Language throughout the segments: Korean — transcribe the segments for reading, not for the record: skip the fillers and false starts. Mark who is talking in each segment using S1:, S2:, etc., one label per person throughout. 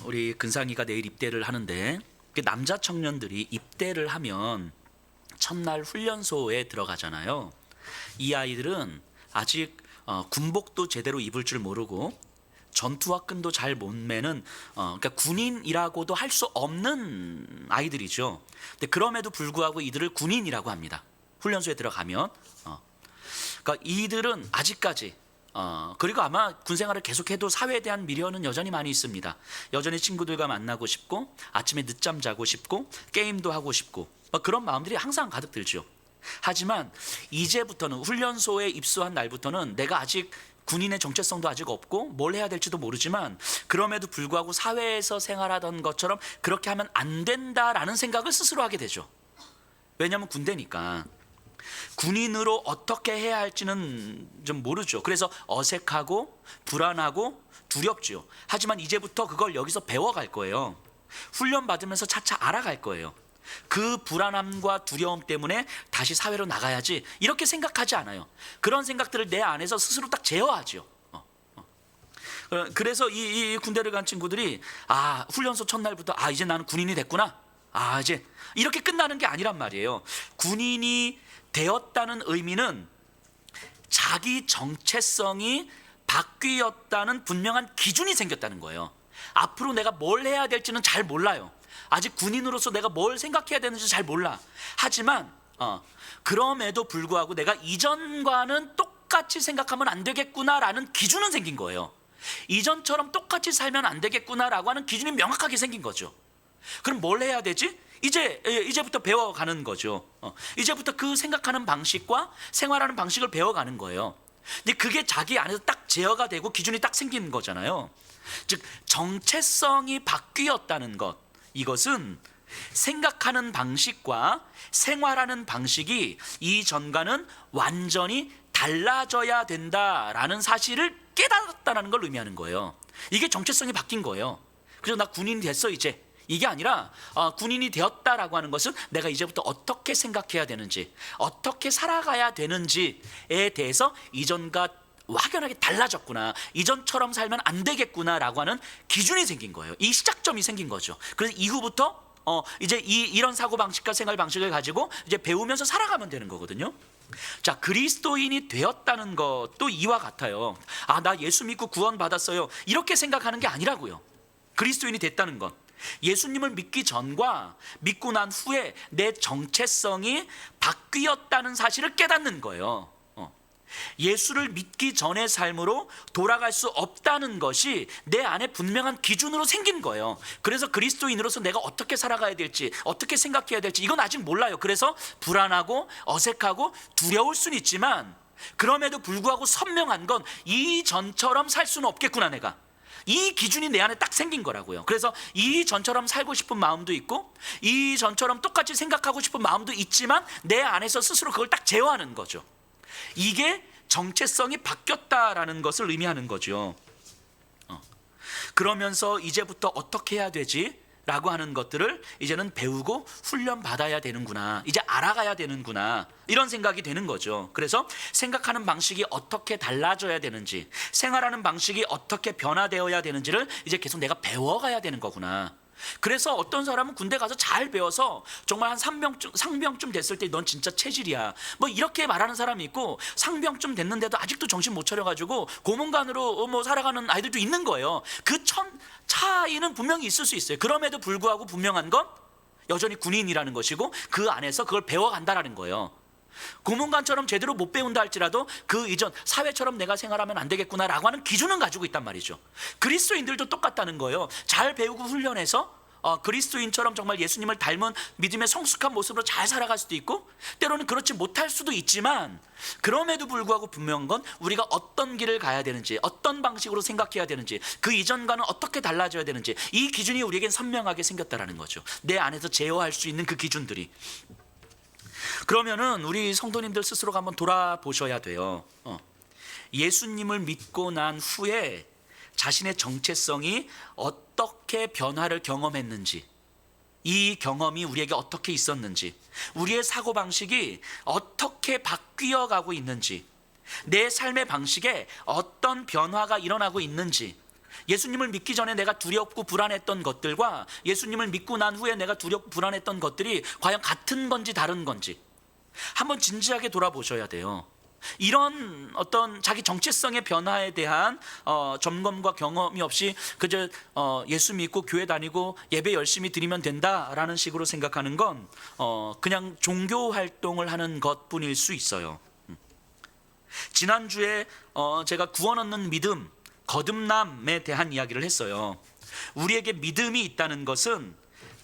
S1: 우리 근상이가 내일 입대를 하는데 남자 청년들이 입대를 하면 첫날 훈련소에 들어가잖아요. 이 아이들은 아직 군복도 제대로 입을 줄 모르고 전투화 끈도 잘 못 매는 그러니까 군인이라고도 할 수 없는 아이들이죠. 근데 그럼에도 불구하고 이들을 군인이라고 합니다. 훈련소에 들어가면 그러니까 이들은 아직까지 그리고 아마 군 생활을 계속해도 사회에 대한 미련은 여전히 많이 있습니다. 여전히 친구들과 만나고 싶고 아침에 늦잠 자고 싶고 게임도 하고 싶고 그런 마음들이 항상 가득 들죠. 하지만 이제부터는 훈련소에 입소한 날부터는 내가 아직 군인의 정체성도 아직 없고 뭘 해야 될지도 모르지만 그럼에도 불구하고 사회에서 생활하던 것처럼 그렇게 하면 안 된다라는 생각을 스스로 하게 되죠. 왜냐하면 군대니까. 군인으로 어떻게 해야 할지는 좀 모르죠. 그래서 어색하고 불안하고 두렵죠. 하지만 이제부터 그걸 여기서 배워갈 거예요. 훈련 받으면서 차차 알아갈 거예요. 그 불안함과 두려움 때문에 다시 사회로 나가야지 이렇게 생각하지 않아요. 그런 생각들을 내 안에서 스스로 딱 제어하죠. 그래서 이 군대를 간 친구들이 훈련소 첫날부터 이제 나는 군인이 됐구나. 이제 이렇게 끝나는 게 아니란 말이에요. 군인이 되었다는 의미는 자기 정체성이 바뀌었다는 분명한 기준이 생겼다는 거예요. 앞으로 내가 뭘 해야 될지는 잘 몰라요. 아직 군인으로서 내가 뭘 생각해야 되는지 잘 몰라. 하지만 그럼에도 불구하고 내가 이전과는 똑같이 생각하면 안 되겠구나라는 기준은 생긴 거예요. 이전처럼 똑같이 살면 안 되겠구나라고 하는 기준이 명확하게 생긴 거죠. 그럼 뭘 해야 되지? 이제부터 배워가는 거죠. 이제부터 그 생각하는 방식과 생활하는 방식을 배워가는 거예요. 근데 그게 자기 안에서 딱 제어가 되고 기준이 딱 생기는 거잖아요. 즉 정체성이 바뀌었다는 것, 이것은 생각하는 방식과 생활하는 방식이 이전과는 완전히 달라져야 된다라는 사실을 깨달았다는 걸 의미하는 거예요. 이게 정체성이 바뀐 거예요. 그래서 나 군인이 됐어 이제. 이게 아니라 군인이 되었다라고 하는 것은 내가 이제부터 어떻게 생각해야 되는지, 어떻게 살아가야 되는지에 대해서 이전과 확연하게 달라졌구나, 이전처럼 살면 안 되겠구나라고 하는 기준이 생긴 거예요. 이 시작점이 생긴 거죠. 그래서 이후부터 이제 이런 사고 방식과 생활 방식을 가지고 이제 배우면서 살아가면 되는 거거든요. 자, 그리스도인이 되었다는 것도 이와 같아요. 나 예수 믿고 구원 받았어요, 이렇게 생각하는 게 아니라고요. 그리스도인이 됐다는 것, 예수님을 믿기 전과 믿고 난 후에 내 정체성이 바뀌었다는 사실을 깨닫는 거예요. 예수를 믿기 전의 삶으로 돌아갈 수 없다는 것이 내 안에 분명한 기준으로 생긴 거예요. 그래서 그리스도인으로서 내가 어떻게 살아가야 될지, 어떻게 생각해야 될지 이건 아직 몰라요. 그래서 불안하고 어색하고 두려울 수는 있지만 그럼에도 불구하고 선명한 건 이전처럼 살 수는 없겠구나 내가. 이 기준이 내 안에 딱 생긴 거라고요. 그래서 이전처럼 살고 싶은 마음도 있고 이전처럼 똑같이 생각하고 싶은 마음도 있지만 내 안에서 스스로 그걸 딱 제어하는 거죠. 이게 정체성이 바뀌었다라는 것을 의미하는 거죠. 그러면서 이제부터 어떻게 해야 되지? 라고 하는 것들을 이제는 배우고 훈련 받아야 되는구나, 이제 알아가야 되는구나, 이런 생각이 되는 거죠. 그래서 생각하는 방식이 어떻게 달라져야 되는지, 생활하는 방식이 어떻게 변화되어야 되는지를 이제 계속 내가 배워가야 되는 거구나. 그래서 어떤 사람은 군대 가서 잘 배워서 정말 한 상병쯤 됐을 때 넌 진짜 체질이야, 이렇게 말하는 사람이 있고, 상병쯤 됐는데도 아직도 정신 못 차려가지고 고문관으로 살아가는 아이들도 있는 거예요. 그 차이는 분명히 있을 수 있어요. 그럼에도 불구하고 분명한 건 여전히 군인이라는 것이고 그 안에서 그걸 배워간다라는 거예요. 고문관처럼 제대로 못 배운다 할지라도 그 이전 사회처럼 내가 생활하면 안 되겠구나라고 하는 기준은 가지고 있단 말이죠. 그리스도인들도 똑같다는 거예요. 잘 배우고 훈련해서 그리스도인처럼 정말 예수님을 닮은 믿음의 성숙한 모습으로 잘 살아갈 수도 있고, 때로는 그렇지 못할 수도 있지만 그럼에도 불구하고 분명한 건 우리가 어떤 길을 가야 되는지, 어떤 방식으로 생각해야 되는지, 그 이전과는 어떻게 달라져야 되는지, 이 기준이 우리에겐 선명하게 생겼다라는 거죠. 내 안에서 제어할 수 있는 그 기준들이. 그러면은 우리 성도님들 스스로가 한번 돌아보셔야 돼요. 예수님을 믿고 난 후에 자신의 정체성이 어떻게 변화를 경험했는지, 이 경험이 우리에게 어떻게 있었는지, 우리의 사고방식이 어떻게 바뀌어 가고 있는지, 내 삶의 방식에 어떤 변화가 일어나고 있는지, 예수님을 믿기 전에 내가 두렵고 불안했던 것들과 예수님을 믿고 난 후에 내가 두렵고 불안했던 것들이 과연 같은 건지 다른 건지 한번 진지하게 돌아보셔야 돼요. 이런 어떤 자기 정체성의 변화에 대한 점검과 경험이 없이 그저 예수 믿고 교회 다니고 예배 열심히 드리면 된다라는 식으로 생각하는 건 그냥 종교 활동을 하는 것뿐일 수 있어요. 지난주에 제가 구원 얻는 믿음, 거듭남에 대한 이야기를 했어요. 우리에게 믿음이 있다는 것은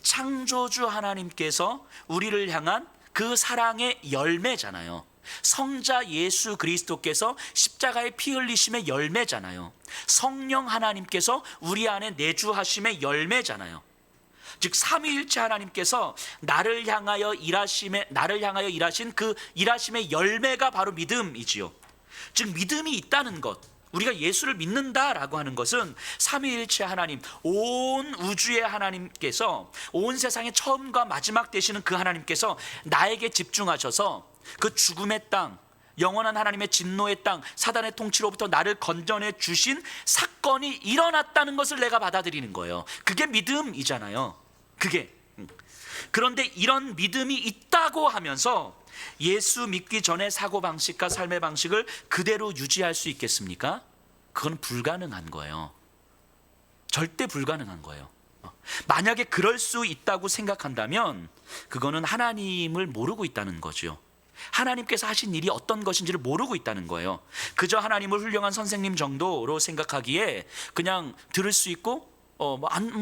S1: 창조주 하나님께서 우리를 향한 그 사랑의 열매잖아요. 성자 예수 그리스도께서 십자가의 피 흘리심의 열매잖아요. 성령 하나님께서 우리 안에 내주하심의 열매잖아요. 즉 삼위일체 하나님께서 나를 향하여 일하신 그 일하심의 열매가 바로 믿음이지요. 즉 믿음이 있다는 것, 우리가 예수를 믿는다라고 하는 것은 삼위일체 하나님, 온 우주의 하나님께서, 온 세상의 처음과 마지막 되시는 그 하나님께서 나에게 집중하셔서 그 죽음의 땅, 영원한 하나님의 진노의 땅, 사단의 통치로부터 나를 건져내 주신 사건이 일어났다는 것을 내가 받아들이는 거예요. 그게 믿음이잖아요. 그게. 그런데 이런 믿음이 있다고 하면서 예수 믿기 전에 사고방식과 삶의 방식을 그대로 유지할 수 있겠습니까? 그건 불가능한 거예요. 절대 불가능한 거예요. 만약에 그럴 수 있다고 생각한다면 그거는 하나님을 모르고 있다는 거죠. 하나님께서 하신 일이 어떤 것인지를 모르고 있다는 거예요. 그저 하나님을 훌륭한 선생님 정도로 생각하기에 그냥 들을 수 있고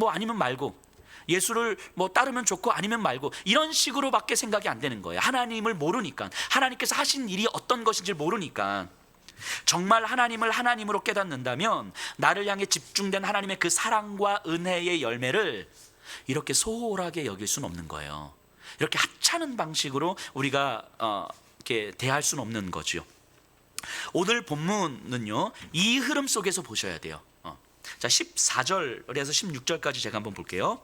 S1: 아니면 말고, 예수를 따르면 좋고 아니면 말고, 이런 식으로밖에 생각이 안 되는 거예요. 하나님을 모르니까, 하나님께서 하신 일이 어떤 것인지를 모르니까. 정말 하나님을 하나님으로 깨닫는다면 나를 향해 집중된 하나님의 그 사랑과 은혜의 열매를 이렇게 소홀하게 여길 수는 없는 거예요. 이렇게 하찮은 방식으로 우리가 이렇게 대할 수는 없는 거죠. 오늘 본문은요, 이 흐름 속에서 보셔야 돼요. 자, 14절에서 16절까지 제가 한번 볼게요.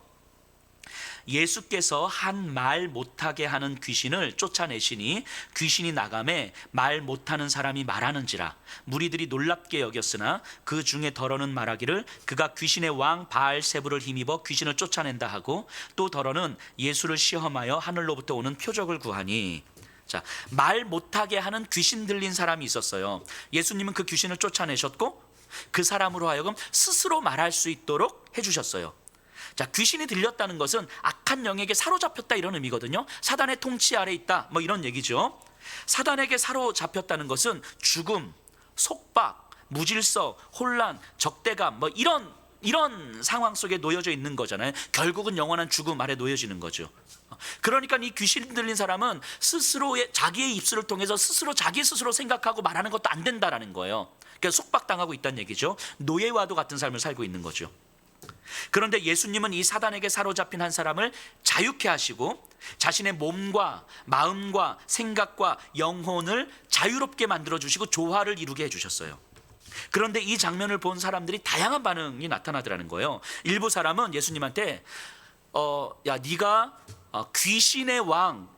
S1: 예수께서 한 말 못하게 하는 귀신을 쫓아내시니 귀신이 나가매 말 못하는 사람이 말하는지라. 무리들이 놀랍게 여겼으나 그 중에 더러는 말하기를 그가 귀신의 왕 바알세불을 힘입어 귀신을 쫓아낸다 하고, 또 더러는 예수를 시험하여 하늘로부터 오는 표적을 구하니. 자, 말 못하게 하는 귀신 들린 사람이 있었어요. 예수님은 그 귀신을 쫓아내셨고 그 사람으로 하여금 스스로 말할 수 있도록 해주셨어요. 자, 귀신이 들렸다는 것은 악한 영에게 사로잡혔다 이런 의미거든요. 사단의 통치 아래 있다 이런 얘기죠. 사단에게 사로잡혔다는 것은 죽음, 속박, 무질서, 혼란, 적대감 이런 상황 속에 놓여져 있는 거잖아요. 결국은 영원한 죽음 아래 놓여지는 거죠. 그러니까 이 귀신 들린 사람은 스스로의 자기의 입술을 통해서 자기 스스로 생각하고 말하는 것도 안 된다라는 거예요. 그러니까 속박당하고 있다는 얘기죠. 노예와도 같은 삶을 살고 있는 거죠. 그런데 예수님은 이 사단에게 사로잡힌 한 사람을 자유케 하시고 자신의 몸과 마음과 생각과 영혼을 자유롭게 만들어 주시고 조화를 이루게 해주셨어요. 그런데 이 장면을 본 사람들이 다양한 반응이 나타나더라는 거예요. 일부 사람은 예수님한테 야, 네가 귀신의 왕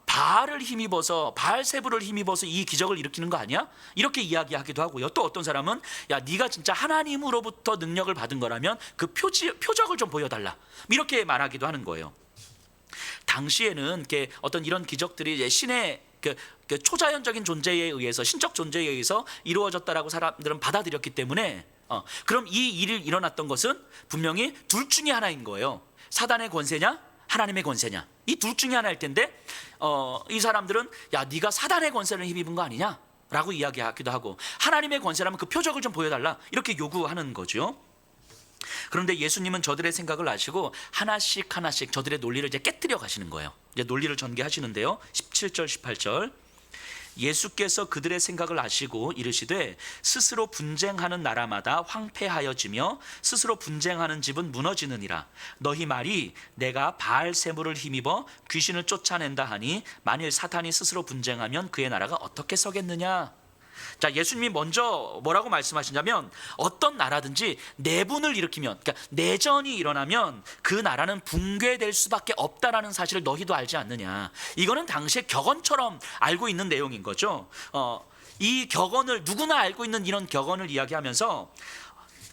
S1: 바알세불을 힘입어서 이 기적을 일으키는 거 아니야? 이렇게 이야기하기도 하고요. 또 어떤 사람은 야, 네가 진짜 하나님으로부터 능력을 받은 거라면 그 표적을 좀 보여달라, 이렇게 말하기도 하는 거예요. 당시에는 어떤 이런 기적들이 신의 그 초자연적인 존재에 의해서, 신적 존재에 의해서 이루어졌다라고 사람들은 받아들였기 때문에 그럼 이 일이 일어났던 것은 분명히 둘 중에 하나인 거예요. 사단의 권세냐 하나님의 권세냐, 이 둘 중에 하나일 텐데 이 사람들은 야, 네가 사단의 권세를 힘입은 거 아니냐 라고 이야기하기도 하고, 하나님의 권세라면 그 표적을 좀 보여달라 이렇게 요구하는 거죠. 그런데 예수님은 저들의 생각을 아시고 하나씩 저들의 논리를 이제 깨뜨려 가시는 거예요. 이제 논리를 전개하시는데요. 17절 18절, 예수께서 그들의 생각을 아시고 이르시되 스스로 분쟁하는 나라마다 황폐하여지며 스스로 분쟁하는 집은 무너지느니라. 너희 말이 내가 바알세불을 힘입어 귀신을 쫓아낸다 하니 만일 사탄이 스스로 분쟁하면 그의 나라가 어떻게 서겠느냐. 자, 예수님이 먼저 뭐라고 말씀하시냐면 어떤 나라든지 내분을 일으키면, 그러니까 내전이 일어나면 그 나라는 붕괴될 수밖에 없다라는 사실을 너희도 알지 않느냐. 이거는 당시의 격언처럼 알고 있는 내용인 거죠. 이 격언을 누구나 알고 있는 이런 격언을 이야기하면서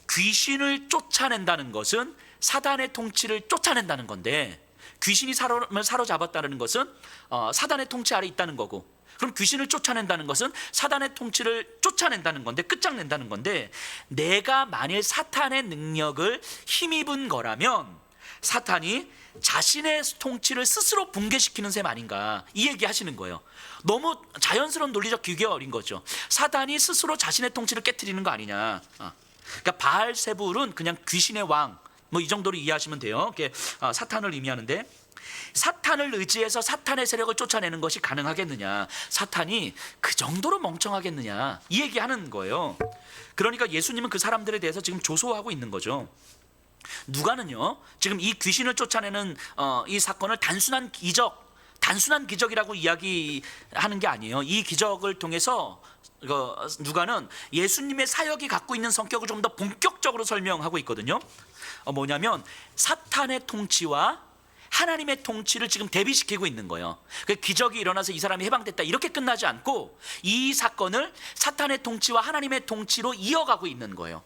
S1: 귀신을 쫓아낸다는 것은 사단의 통치를 쫓아낸다는 건데, 귀신이 사람을 사로잡았다는 것은 사단의 통치 아래 있다는 거고, 그럼 귀신을 쫓아낸다는 것은 사단의 통치를 쫓아낸다는 건데, 끝장낸다는 건데, 내가 만일 사탄의 능력을 힘입은 거라면 사탄이 자신의 통치를 스스로 붕괴시키는 셈 아닌가, 이 얘기 하시는 거예요. 너무 자연스러운 논리적 규격인 거죠. 사단이 스스로 자신의 통치를 깨트리는 거 아니냐. 그러니까 바알세불은 그냥 귀신의 왕, 뭐 이 정도로 이해하시면 돼요. 사탄을 의미하는데, 사탄을 의지해서 사탄의 세력을 쫓아내는 것이 가능하겠느냐, 사탄이 그 정도로 멍청하겠느냐, 이 얘기하는 거예요. 그러니까 예수님은 그 사람들에 대해서 지금 조소하고 있는 거죠. 누가는요, 지금 이 귀신을 쫓아내는 이 사건을 단순한 기적이라고 이야기하는 게 아니에요. 이 기적을 통해서 누가는 예수님의 사역이 갖고 있는 성격을 좀 더 본격적으로 설명하고 있거든요. 뭐냐면 사탄의 통치와 하나님의 통치를 지금 대비시키고 있는 거예요. 그 기적이 일어나서 이 사람이 해방됐다 이렇게 끝나지 않고 이 사건을 사탄의 통치와 하나님의 통치로 이어가고 있는 거예요.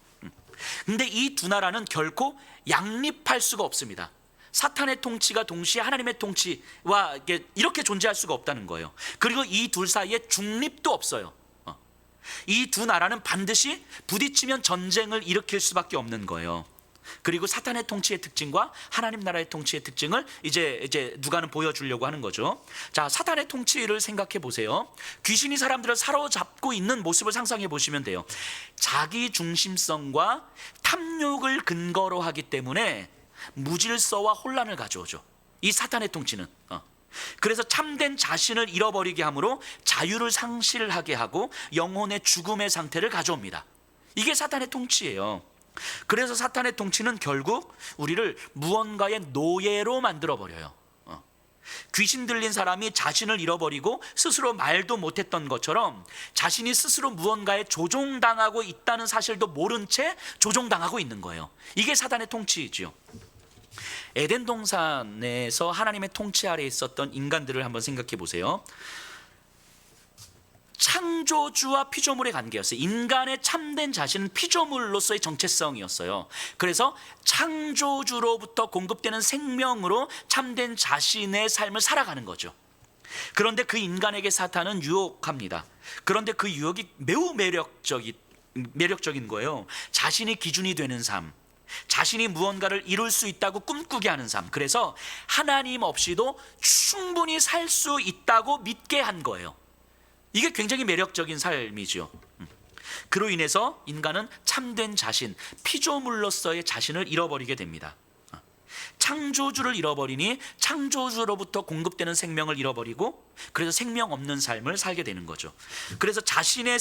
S1: 근데 이 두 나라는 결코 양립할 수가 없습니다. 사탄의 통치가 동시에 하나님의 통치와 이렇게 존재할 수가 없다는 거예요. 그리고 이 둘 사이에 중립도 없어요. 이 두 나라는 반드시 부딪히면 전쟁을 일으킬 수밖에 없는 거예요. 그리고 사탄의 통치의 특징과 하나님 나라의 통치의 특징을 이제 누가는 보여주려고 하는 거죠. 자, 사탄의 통치를 생각해 보세요. 귀신이 사람들을 사로잡고 있는 모습을 상상해 보시면 돼요. 자기 중심성과 탐욕을 근거로 하기 때문에 무질서와 혼란을 가져오죠, 이 사탄의 통치는. 그래서 참된 자신을 잃어버리게 함으로 자유를 상실하게 하고 영혼의 죽음의 상태를 가져옵니다. 이게 사탄의 통치예요. 그래서 사탄의 통치는 결국 우리를 무언가의 노예로 만들어버려요. 귀신 들린 사람이 자신을 잃어버리고 스스로 말도 못했던 것처럼 자신이 스스로 무언가에 조종당하고 있다는 사실도 모른 채 조종당하고 있는 거예요. 이게 사탄의 통치이지요. 에덴 동산에서 하나님의 통치 아래 있었던 인간들을 한번 생각해 보세요. 창조주와 피조물의 관계였어요. 인간의 참된 자신은 피조물로서의 정체성이었어요. 그래서 창조주로부터 공급되는 생명으로 참된 자신의 삶을 살아가는 거죠. 그런데 그 인간에게 사탄은 유혹합니다. 그런데 그 유혹이 매우 매력적인 거예요. 자신이 기준이 되는 삶, 자신이 무언가를 이룰 수 있다고 꿈꾸게 하는 삶, 그래서 하나님 없이도 충분히 살 수 있다고 믿게 한 거예요. 이게 굉장히 매력적인 삶이죠. 그로 인해서 인간은 참된 자신, 피조물로서의 자신을 잃어버리게 됩니다. 창조주를 잃어버리니 창조주로부터 공급되는 생명을 잃어버리고, 그래서 생명 없는 삶을 살게 되는 거죠. 그래서 자신의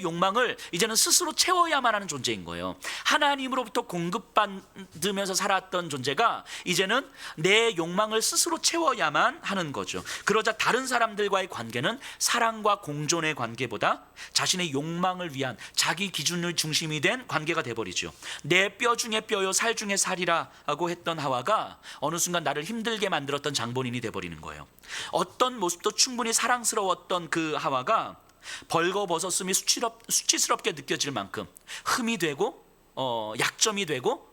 S1: 욕망을 이제는 스스로 채워야만 하는 존재인 거예요. 하나님으로부터 공급받으면서 살았던 존재가 이제는 내 욕망을 스스로 채워야만 하는 거죠. 그러자 다른 사람들과의 관계는 사랑과 공존의 관계보다 자신의 욕망을 위한 자기 기준을 중심이 된 관계가 돼버리죠. 내 뼈 중에 뼈요 살 중에 살이라고 했던 하와가 어느 순간 나를 힘들게 만들었던 장본인이 돼버리는 거예요. 어떤 모습도 충분히 사랑스러웠던 그 하와가 벌거벗었음이 수치스럽게 느껴질 만큼 흠이 되고 약점이 되고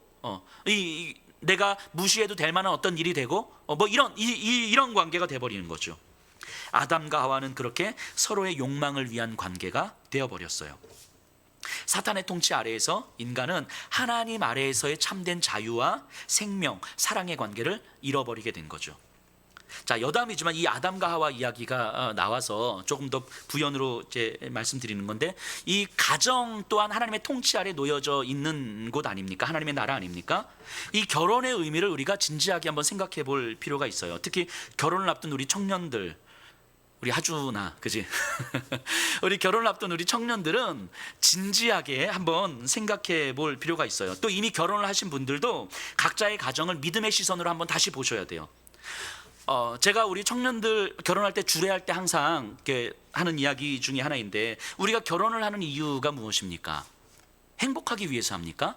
S1: 내가 무시해도 될 만한 어떤 일이 되고 이런 관계가 돼버리는 거죠. 아담과 하와는 그렇게 서로의 욕망을 위한 관계가 되어버렸어요. 사탄의 통치 아래에서 인간은 하나님 아래에서의 참된 자유와 생명, 사랑의 관계를 잃어버리게 된 거죠. 자, 여담이지만 이 아담과 하와 이야기가 나와서 조금 더 부연으로 이제 말씀드리는 건데, 이 가정 또한 하나님의 통치 아래 놓여져 있는 곳 아닙니까? 하나님의 나라 아닙니까? 이 결혼의 의미를 우리가 진지하게 한번 생각해 볼 필요가 있어요. 특히 결혼을 앞둔 우리 청년들, 우리 하주나, 그지? 우리 결혼을 앞둔 우리 청년들은 진지하게 한번 생각해 볼 필요가 있어요. 또 이미 결혼을 하신 분들도 각자의 가정을 믿음의 시선으로 한번 다시 보셔야 돼요. 제가 우리 청년들 결혼할 때 주례할 때 항상 이렇게 하는 이야기 중에 하나인데, 우리가 결혼을 하는 이유가 무엇입니까? 행복하기 위해서 합니까?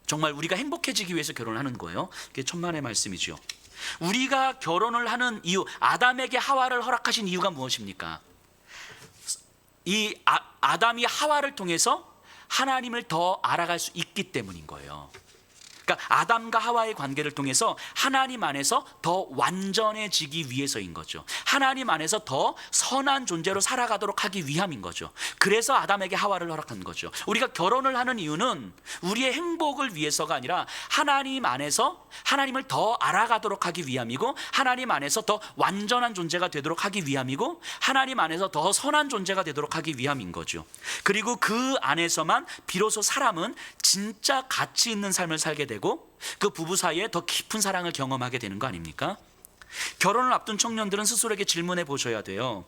S1: 정말 우리가 행복해지기 위해서 결혼을 하는 거예요? 그게 천만의 말씀이죠. 우리가 결혼을 하는 이유, 아담에게 하와를 허락하신 이유가 무엇입니까? 이 아담이 하와를 통해서 하나님을 더 알아갈 수 있기 때문인 거예요. 그러니까 아담과 하와의 관계를 통해서 하나님 안에서 더 완전해지기 위해서인 거죠. 하나님 안에서 더 선한 존재로 살아가도록 하기 위함인 거죠. 그래서 아담에게 하와를 허락한 거죠. 우리가 결혼을 하는 이유는 우리의 행복을 위해서가 아니라 하나님 안에서 하나님을 더 알아가도록 하기 위함이고, 하나님 안에서 더 완전한 존재가 되도록 하기 위함이고, 하나님 안에서 더 선한 존재가 되도록 하기 위함인 거죠. 그리고 그 안에서만 비로소 사람은 진짜 가치 있는 삶을 살게 되고 그 부부 사이에 더 깊은 사랑을 경험하게 되는 거 아닙니까? 결혼을 앞둔 청년들은 스스로에게 질문해 보셔야 돼요.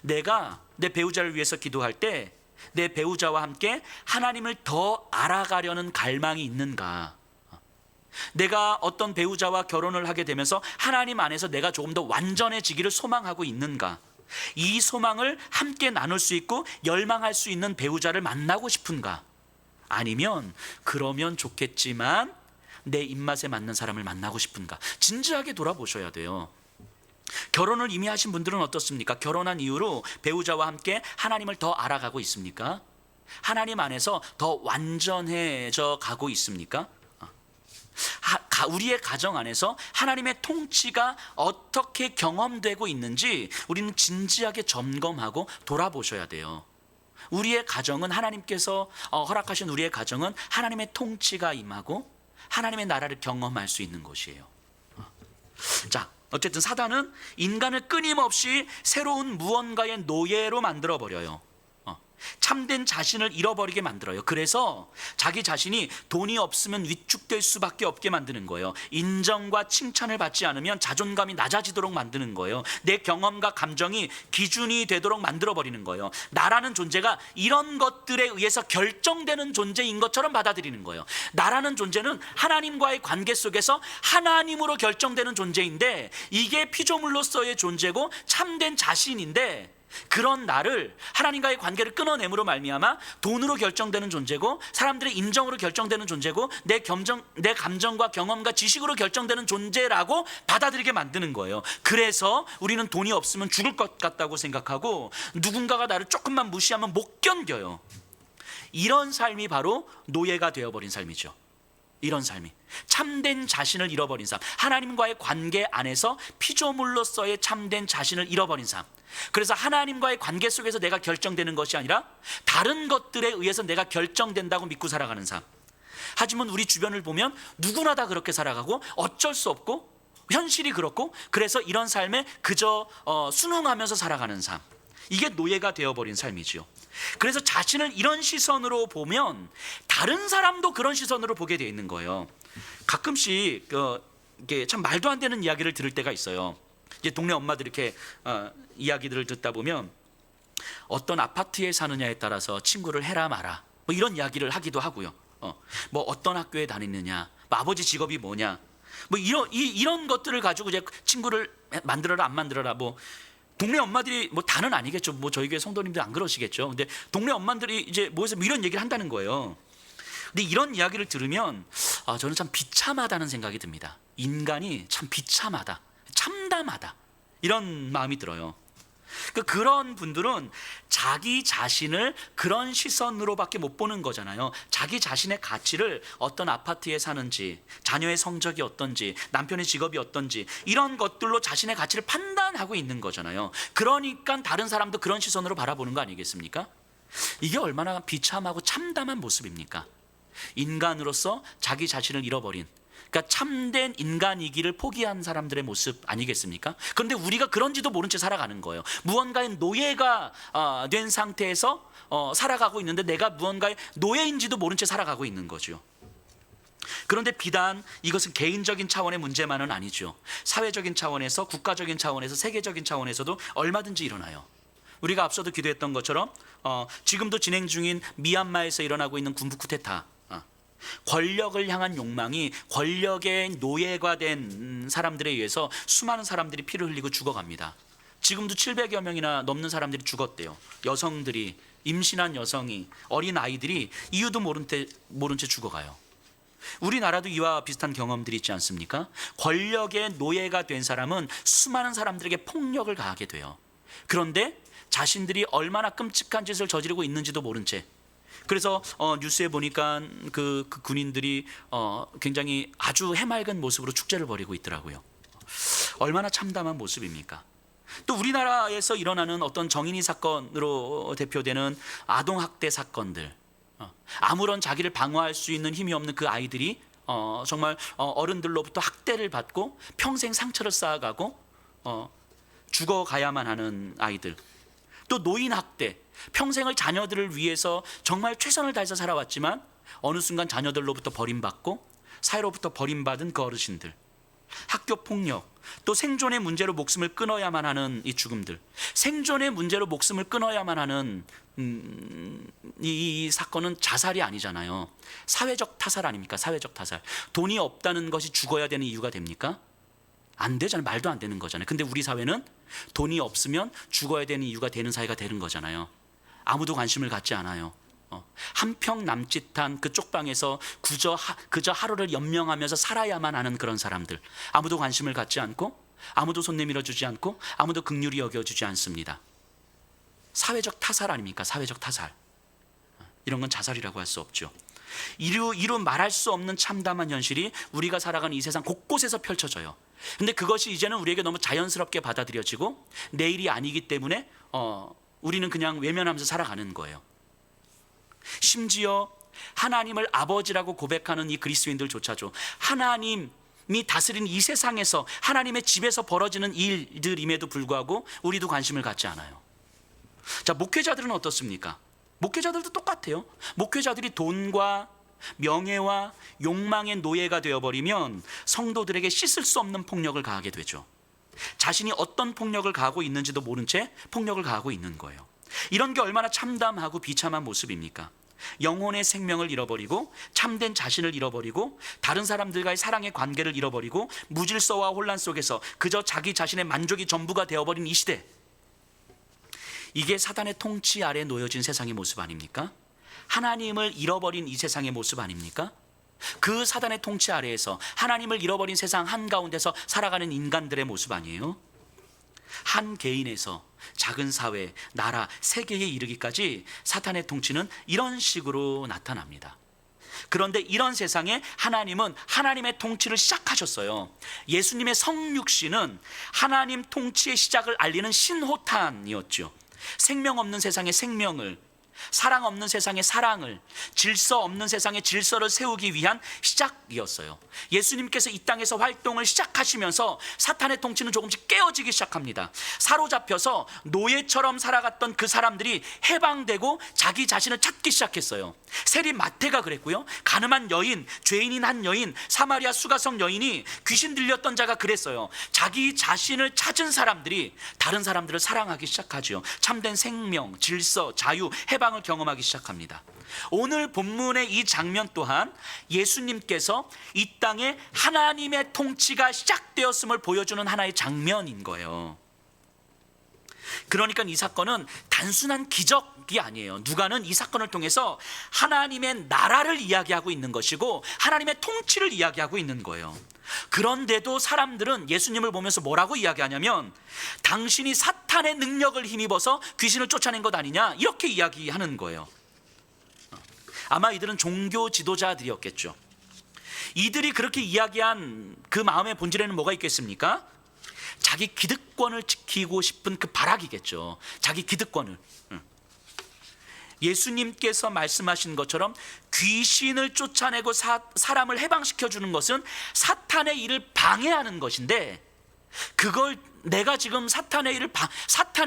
S1: 내가 내 배우자를 위해서 기도할 때 내 배우자와 함께 하나님을 더 알아가려는 갈망이 있는가? 내가 어떤 배우자와 결혼을 하게 되면서 하나님 안에서 내가 조금 더 완전해지기를 소망하고 있는가? 이 소망을 함께 나눌 수 있고 열망할 수 있는 배우자를 만나고 싶은가? 아니면 그러면 좋겠지만 내 입맛에 맞는 사람을 만나고 싶은가? 진지하게 돌아보셔야 돼요. 결혼을 이미 하신 분들은 어떻습니까? 결혼한 이후로 배우자와 함께 하나님을 더 알아가고 있습니까? 하나님 안에서 더 완전해져 가고 있습니까? 우리의 가정 안에서 하나님의 통치가 어떻게 경험되고 있는지 우리는 진지하게 점검하고 돌아보셔야 돼요. 우리의 가정은 하나님께서 허락하신 우리의 가정은 하나님의 통치가 임하고 하나님의 나라를 경험할 수 있는 곳이에요. 자, 어쨌든 사단은 인간을 끊임없이 새로운 무언가의 노예로 만들어 버려요. 참된 자신을 잃어버리게 만들어요. 그래서 자기 자신이 돈이 없으면 위축될 수밖에 없게 만드는 거예요. 인정과 칭찬을 받지 않으면 자존감이 낮아지도록 만드는 거예요. 내 경험과 감정이 기준이 되도록 만들어버리는 거예요. 나라는 존재가 이런 것들에 의해서 결정되는 존재인 것처럼 받아들이는 거예요. 나라는 존재는 하나님과의 관계 속에서 하나님으로 결정되는 존재인데, 이게 피조물로서의 존재고 참된 자신인데, 그런 나를 하나님과의 관계를 끊어냄으로 말미암아 돈으로 결정되는 존재고 사람들의 인정으로 결정되는 존재고 내 감정과 경험과 지식으로 결정되는 존재라고 받아들이게 만드는 거예요. 그래서 우리는 돈이 없으면 죽을 것 같다고 생각하고 누군가가 나를 조금만 무시하면 못 견뎌요. 이런 삶이 바로 노예가 되어버린 삶이죠. 이런 삶이 참된 자신을 잃어버린 삶, 하나님과의 관계 안에서 피조물로서의 참된 자신을 잃어버린 삶. 그래서 하나님과의 관계 속에서 내가 결정되는 것이 아니라 다른 것들에 의해서 내가 결정된다고 믿고 살아가는 삶. 하지만 우리 주변을 보면 누구나 다 그렇게 살아가고 어쩔 수 없고 현실이 그렇고, 그래서 이런 삶에 그저 순응하면서 살아가는 삶. 이게 노예가 되어버린 삶이지요. 그래서 자신을 이런 시선으로 보면 다른 사람도 그런 시선으로 보게 되어 있는 거예요. 가끔씩 이게 참 말도 안 되는 이야기를 들을 때가 있어요. 이제 동네 엄마들 이렇게 이야기들을 듣다 보면 어떤 아파트에 사느냐에 따라서 친구를 해라 마라 뭐 이런 이야기를 하기도 하고요. 뭐 어떤 학교에 다니느냐, 뭐 아버지 직업이 뭐냐, 뭐 이런 것들을 가지고 이제 친구를 만들어라 안 만들어라, 뭐 동네 엄마들이 뭐 다는 아니겠죠. 뭐 저희 교회 성도님들 안 그러시겠죠. 근데 동네 엄마들이 이제 모여서 뭐 이런 얘기를 한다는 거예요. 근데 이런 이야기를 들으면 저는 참 비참하다는 생각이 듭니다. 인간이 참 비참하다, 참담하다, 이런 마음이 들어요. 그런 분들은 자기 자신을 그런 시선으로밖에 못 보는 거잖아요. 자기 자신의 가치를 어떤 아파트에 사는지, 자녀의 성적이 어떤지, 남편의 직업이 어떤지, 이런 것들로 자신의 가치를 판단하고 있는 거잖아요. 그러니까 다른 사람도 그런 시선으로 바라보는 거 아니겠습니까? 이게 얼마나 비참하고 참담한 모습입니까? 인간으로서 자기 자신을 잃어버린, 그러니까 참된 인간이기를 포기한 사람들의 모습 아니겠습니까? 그런데 우리가 그런지도 모른 채 살아가는 거예요. 무언가의 노예가 된 상태에서 살아가고 있는데 내가 무언가의 노예인지도 모른 채 살아가고 있는 거죠. 그런데 비단 이것은 개인적인 차원의 문제만은 아니죠. 사회적인 차원에서, 국가적인 차원에서, 세계적인 차원에서도 얼마든지 일어나요. 우리가 앞서도 기도했던 것처럼 지금도 진행 중인 미얀마에서 일어나고 있는 군부 쿠데타, 권력을 향한 욕망이 권력의 노예가 된 사람들에 의해서 수많은 사람들이 피를 흘리고 죽어갑니다. 지금도 700여 명이나 넘는 사람들이 죽었대요. 여성들이, 임신한 여성이, 어린 아이들이 이유도 모른 채 죽어가요. 우리나라도 이와 비슷한 경험들이 있지 않습니까? 권력의 노예가 된 사람은 수많은 사람들에게 폭력을 가하게 돼요. 그런데 자신들이 얼마나 끔찍한 짓을 저지르고 있는지도 모른 채 그래서 뉴스에 보니까 그 군인들이 굉장히 아주 해맑은 모습으로 축제를 벌이고 있더라고요. 얼마나 참담한 모습입니까? 또 우리나라에서 일어나는 어떤 정인이 사건으로 대표되는 아동학대 사건들, 아무런 자기를 방어할 수 있는 힘이 없는 그 아이들이 정말 어른들로부터 학대를 받고 평생 상처를 쌓아가고 죽어가야만 하는 아이들, 또 노인 학대, 평생을 자녀들을 위해서 정말 최선을 다해서 살아왔지만 어느 순간 자녀들로부터 버림받고 사회로부터 버림받은 그 어르신들, 학교 폭력, 또 생존의 문제로 목숨을 끊어야만 하는 이 죽음들, 생존의 문제로 목숨을 끊어야만 하는 이 사건은 자살이 아니잖아요. 사회적 타살 아닙니까? 사회적 타살. 돈이 없다는 것이 죽어야 되는 이유가 됩니까? 안 되잖아요. 말도 안 되는 거잖아요. 근데 우리 사회는 돈이 없으면 죽어야 되는 이유가 되는 사회가 되는 거잖아요. 아무도 관심을 갖지 않아요. 한평 남짓한 그 쪽방에서 그저 하루를 연명하면서 살아야만 하는 그런 사람들, 아무도 관심을 갖지 않고 아무도 손 내밀어 주지 않고 아무도 긍휼히 여겨주지 않습니다. 사회적 타살 아닙니까? 사회적 타살. 이런 건 자살이라고 할 수 없죠. 이루 말할 수 없는 참담한 현실이 우리가 살아가는 이 세상 곳곳에서 펼쳐져요. 근데 그것이 이제는 우리에게 너무 자연스럽게 받아들여지고 내일이 아니기 때문에 우리는 그냥 외면하면서 살아가는 거예요. 심지어 하나님을 아버지라고 고백하는 이 그리스도인들조차도 하나님이 다스리는 이 세상에서 하나님의 집에서 벌어지는 일들임에도 불구하고 우리도 관심을 갖지 않아요. 자, 목회자들은 어떻습니까? 목회자들도 똑같아요. 목회자들이 돈과 명예와 욕망의 노예가 되어버리면 성도들에게 씻을 수 없는 폭력을 가하게 되죠. 자신이 어떤 폭력을 가하고 있는지도 모른 채 폭력을 가하고 있는 거예요. 이런 게 얼마나 참담하고 비참한 모습입니까? 영혼의 생명을 잃어버리고 참된 자신을 잃어버리고 다른 사람들과의 사랑의 관계를 잃어버리고 무질서와 혼란 속에서 그저 자기 자신의 만족이 전부가 되어버린 이 시대, 이게 사단의 통치 아래 놓여진 세상의 모습 아닙니까? 하나님을 잃어버린 이 세상의 모습 아닙니까? 그 사단의 통치 아래에서 하나님을 잃어버린 세상 한가운데서 살아가는 인간들의 모습 아니에요? 한 개인에서 작은 사회, 나라, 세계에 이르기까지 사탄의 통치는 이런 식으로 나타납니다. 그런데 이런 세상에 하나님은 하나님의 통치를 시작하셨어요. 예수님의 성육신은 하나님 통치의 시작을 알리는 신호탄이었죠. 생명 없는 세상의 생명을, 사랑 없는 세상의 사랑을, 질서 없는 세상의 질서를 세우기 위한 시작이었어요. 예수님께서 이 땅에서 활동을 시작하시면서 사탄의 통치는 조금씩 깨어지기 시작합니다. 사로잡혀서 노예처럼 살아갔던 그 사람들이 해방되고 자기 자신을 찾기 시작했어요. 세리 마태가 그랬고요, 가늠한 여인, 죄인인 한 여인, 사마리아 수가성 여인이 귀신 들렸던 자가 그랬어요. 자기 자신을 찾은 사람들이 다른 사람들을 사랑하기 시작하죠. 참된 생명, 질서, 자유, 해방을 경험하기 시작합니다. 오늘 본문의 이 장면 또한 예수님께서 이 땅에 하나님의 통치가 시작되었음을 보여주는 하나의 장면인 거예요. 그러니까 이 사건은 단순한 기적이 아니에요. 누가는 이 사건을 통해서 하나님의 나라를 이야기하고 있는 것이고 하나님의 통치를 이야기하고 있는 거예요. 그런데도 사람들은 예수님을 보면서 뭐라고 이야기하냐면 당신이 사탄의 능력을 힘입어서 귀신을 쫓아낸 것 아니냐, 이렇게 이야기하는 거예요. 아마 이들은 종교 지도자들이었겠죠. 이들이 그렇게 이야기한 그 마음의 본질에는 뭐가 있겠습니까? 자기 기득권을 지키고 싶은 그 발악이겠죠. 자기 기득권을. 예수님께서 말씀하신 것처럼 귀신을 쫓아내고 사람을 해방시켜 주는 것은 사탄의 일을 방해하는 것인데, 그걸 내가 지금 사탄의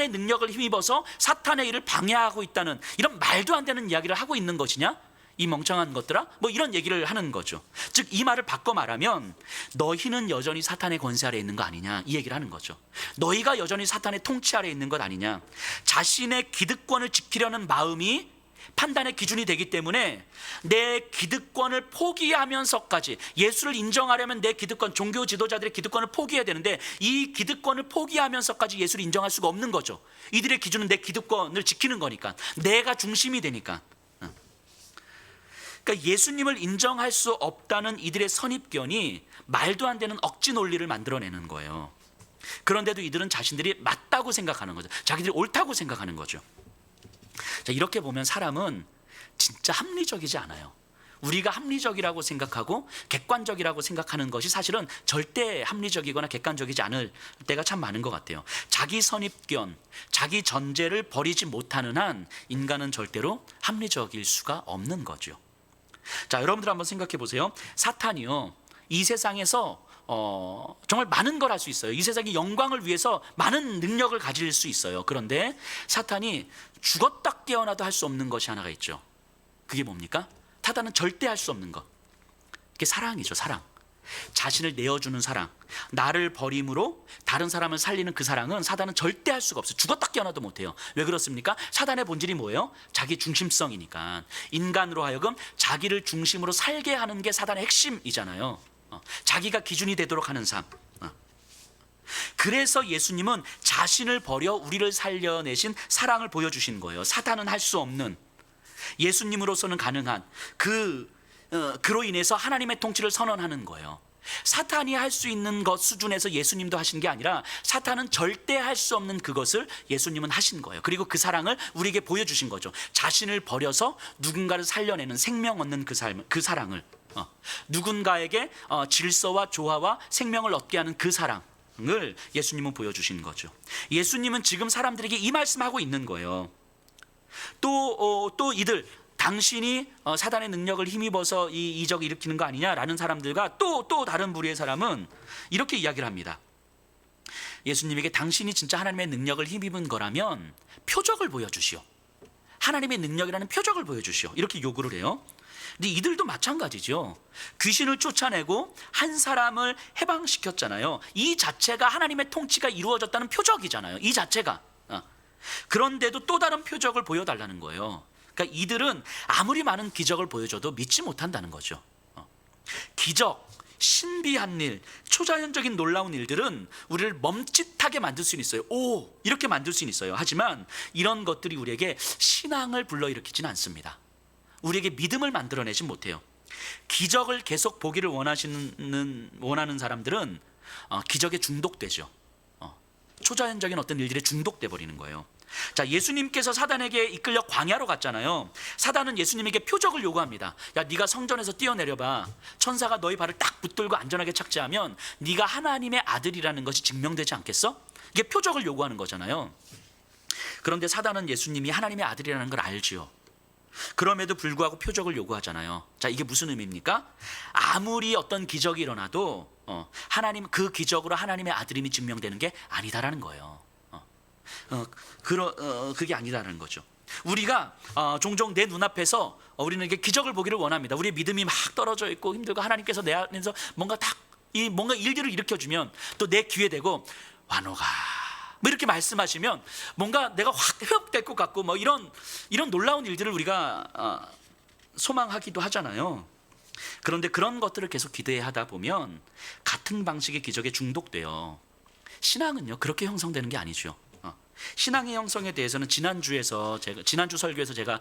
S1: 능력을 힘입어서 사탄의 일을 방해하고 있다는 이런 말도 안 되는 이야기를 하고 있는 것이냐? 이 멍청한 것들아? 뭐 이런 얘기를 하는 거죠. 즉 이 말을 바꿔 말하면 너희는 여전히 사탄의 권세 아래 있는 거 아니냐, 이 얘기를 하는 거죠. 너희가 여전히 사탄의 통치 아래 있는 것 아니냐. 자신의 기득권을 지키려는 마음이 판단의 기준이 되기 때문에 내 기득권을 포기하면서까지, 예수를 인정하려면 내 기득권, 종교 지도자들의 기득권을 포기해야 되는데 이 기득권을 포기하면서까지 예수를 인정할 수가 없는 거죠. 이들의 기준은 내 기득권을 지키는 거니까, 내가 중심이 되니까. 그러니까 예수님을 인정할 수 없다는 이들의 선입견이 말도 안 되는 억지 논리를 만들어내는 거예요. 그런데도 이들은 자신들이 맞다고 생각하는 거죠. 자기들이 옳다고 생각하는 거죠. 자, 이렇게 보면 사람은 진짜 합리적이지 않아요. 우리가 합리적이라고 생각하고 객관적이라고 생각하는 것이 사실은 절대 합리적이거나 객관적이지 않을 때가 참 많은 것 같아요. 자기 선입견, 자기 전제를 버리지 못하는 한 인간은 절대로 합리적일 수가 없는 거죠. 자, 여러분들 한번 생각해 보세요. 사탄이요, 이 세상에서 정말 많은 걸 할 수 있어요. 이 세상의 영광을 위해서 많은 능력을 가질 수 있어요. 그런데 사탄이 죽었다 깨어나도 할 수 없는 것이 하나가 있죠. 그게 뭡니까? 사탄은 절대 할 수 없는 것. 그게 사랑이죠. 사랑. 자신을 내어주는 사랑. 나를 버림으로 다른 사람을 살리는 그 사랑은 사탄은 절대 할 수가 없어요. 죽었다 깨어나도 못해요. 왜 그렇습니까? 사탄의 본질이 뭐예요? 자기 중심성이니까. 인간으로 하여금 자기를 중심으로 살게 하는 게 사탄의 핵심이잖아요. 자기가 기준이 되도록 하는 삶. 그래서 예수님은 자신을 버려 우리를 살려내신 사랑을 보여주신 거예요. 사탄은 할 수 없는, 예수님으로서는 가능한 그로 인해서 하나님의 통치를 선언하는 거예요. 사탄이 할 수 있는 것 수준에서 예수님도 하신 게 아니라 사탄은 절대 할 수 없는 그것을 예수님은 하신 거예요. 그리고 그 사랑을 우리에게 보여주신 거죠. 자신을 버려서 누군가를 살려내는, 생명 얻는 그 삶, 그 사랑을, 누군가에게 질서와 조화와 생명을 얻게 하는 그 사랑을 예수님은 보여주신 거죠. 예수님은 지금 사람들에게 이 말씀하고 있는 거예요. 또 이들, 당신이 사단의 능력을 힘입어서 이 이적을 일으키는 거 아니냐라는 사람들과 또 다른 부류의 사람은 이렇게 이야기를 합니다. 예수님에게 당신이 진짜 하나님의 능력을 힘입은 거라면 표적을 보여주시오. 하나님의 능력이라는 표적을 보여주시오. 이렇게 요구를 해요. 근데 이들도 마찬가지죠. 귀신을 쫓아내고 한 사람을 해방시켰잖아요. 이 자체가 하나님의 통치가 이루어졌다는 표적이잖아요. 이 자체가. 그런데도 또 다른 표적을 보여달라는 거예요. 그러니까 이들은 아무리 많은 기적을 보여줘도 믿지 못한다는 거죠. 기적, 신비한 일, 초자연적인 놀라운 일들은 우리를 멈칫하게 만들 수는 있어요. 오, 이렇게 만들 수는 있어요. 하지만 이런 것들이 우리에게 신앙을 불러일으키지는 않습니다. 우리에게 믿음을 만들어내지 못해요. 기적을 계속 보기를 원하는 사람들은 기적에 중독되죠. 초자연적인 어떤 일들에 중독돼 버리는 거예요. 자, 예수님께서 사단에게 이끌려 광야로 갔잖아요. 사단은 예수님에게 표적을 요구합니다. 야, 네가 성전에서 뛰어내려봐. 천사가 너희 발을 딱 붙들고 안전하게 착지하면 네가 하나님의 아들이라는 것이 증명되지 않겠어? 이게 표적을 요구하는 거잖아요. 그런데 사단은 예수님이 하나님의 아들이라는 걸 알지요. 그럼에도 불구하고 표적을 요구하잖아요. 자, 이게 무슨 의미입니까? 아무리 어떤 기적이 일어나도 하나님, 그 기적으로 하나님의 아들임이 증명되는 게 아니다라는 거예요. 그게 아니다라는 거죠. 우리가 종종 내 눈앞에서 우리는 이게 기적을 보기를 원합니다. 우리의 믿음이 막 떨어져 있고 힘들고 하나님께서 내 안에서 뭔가 일들을 일으켜주면 또 내 귀에 대고 완호가 뭐 이렇게 말씀하시면 뭔가 내가 확 회복될 것 같고 뭐 이런 놀라운 일들을 우리가 소망하기도 하잖아요. 그런데 그런 것들을 계속 기대하다 보면 같은 방식의 기적에 중독돼요. 신앙은요, 그렇게 형성되는 게 아니죠. 신앙의 형성에 대해서는 지난주 설교에서 제가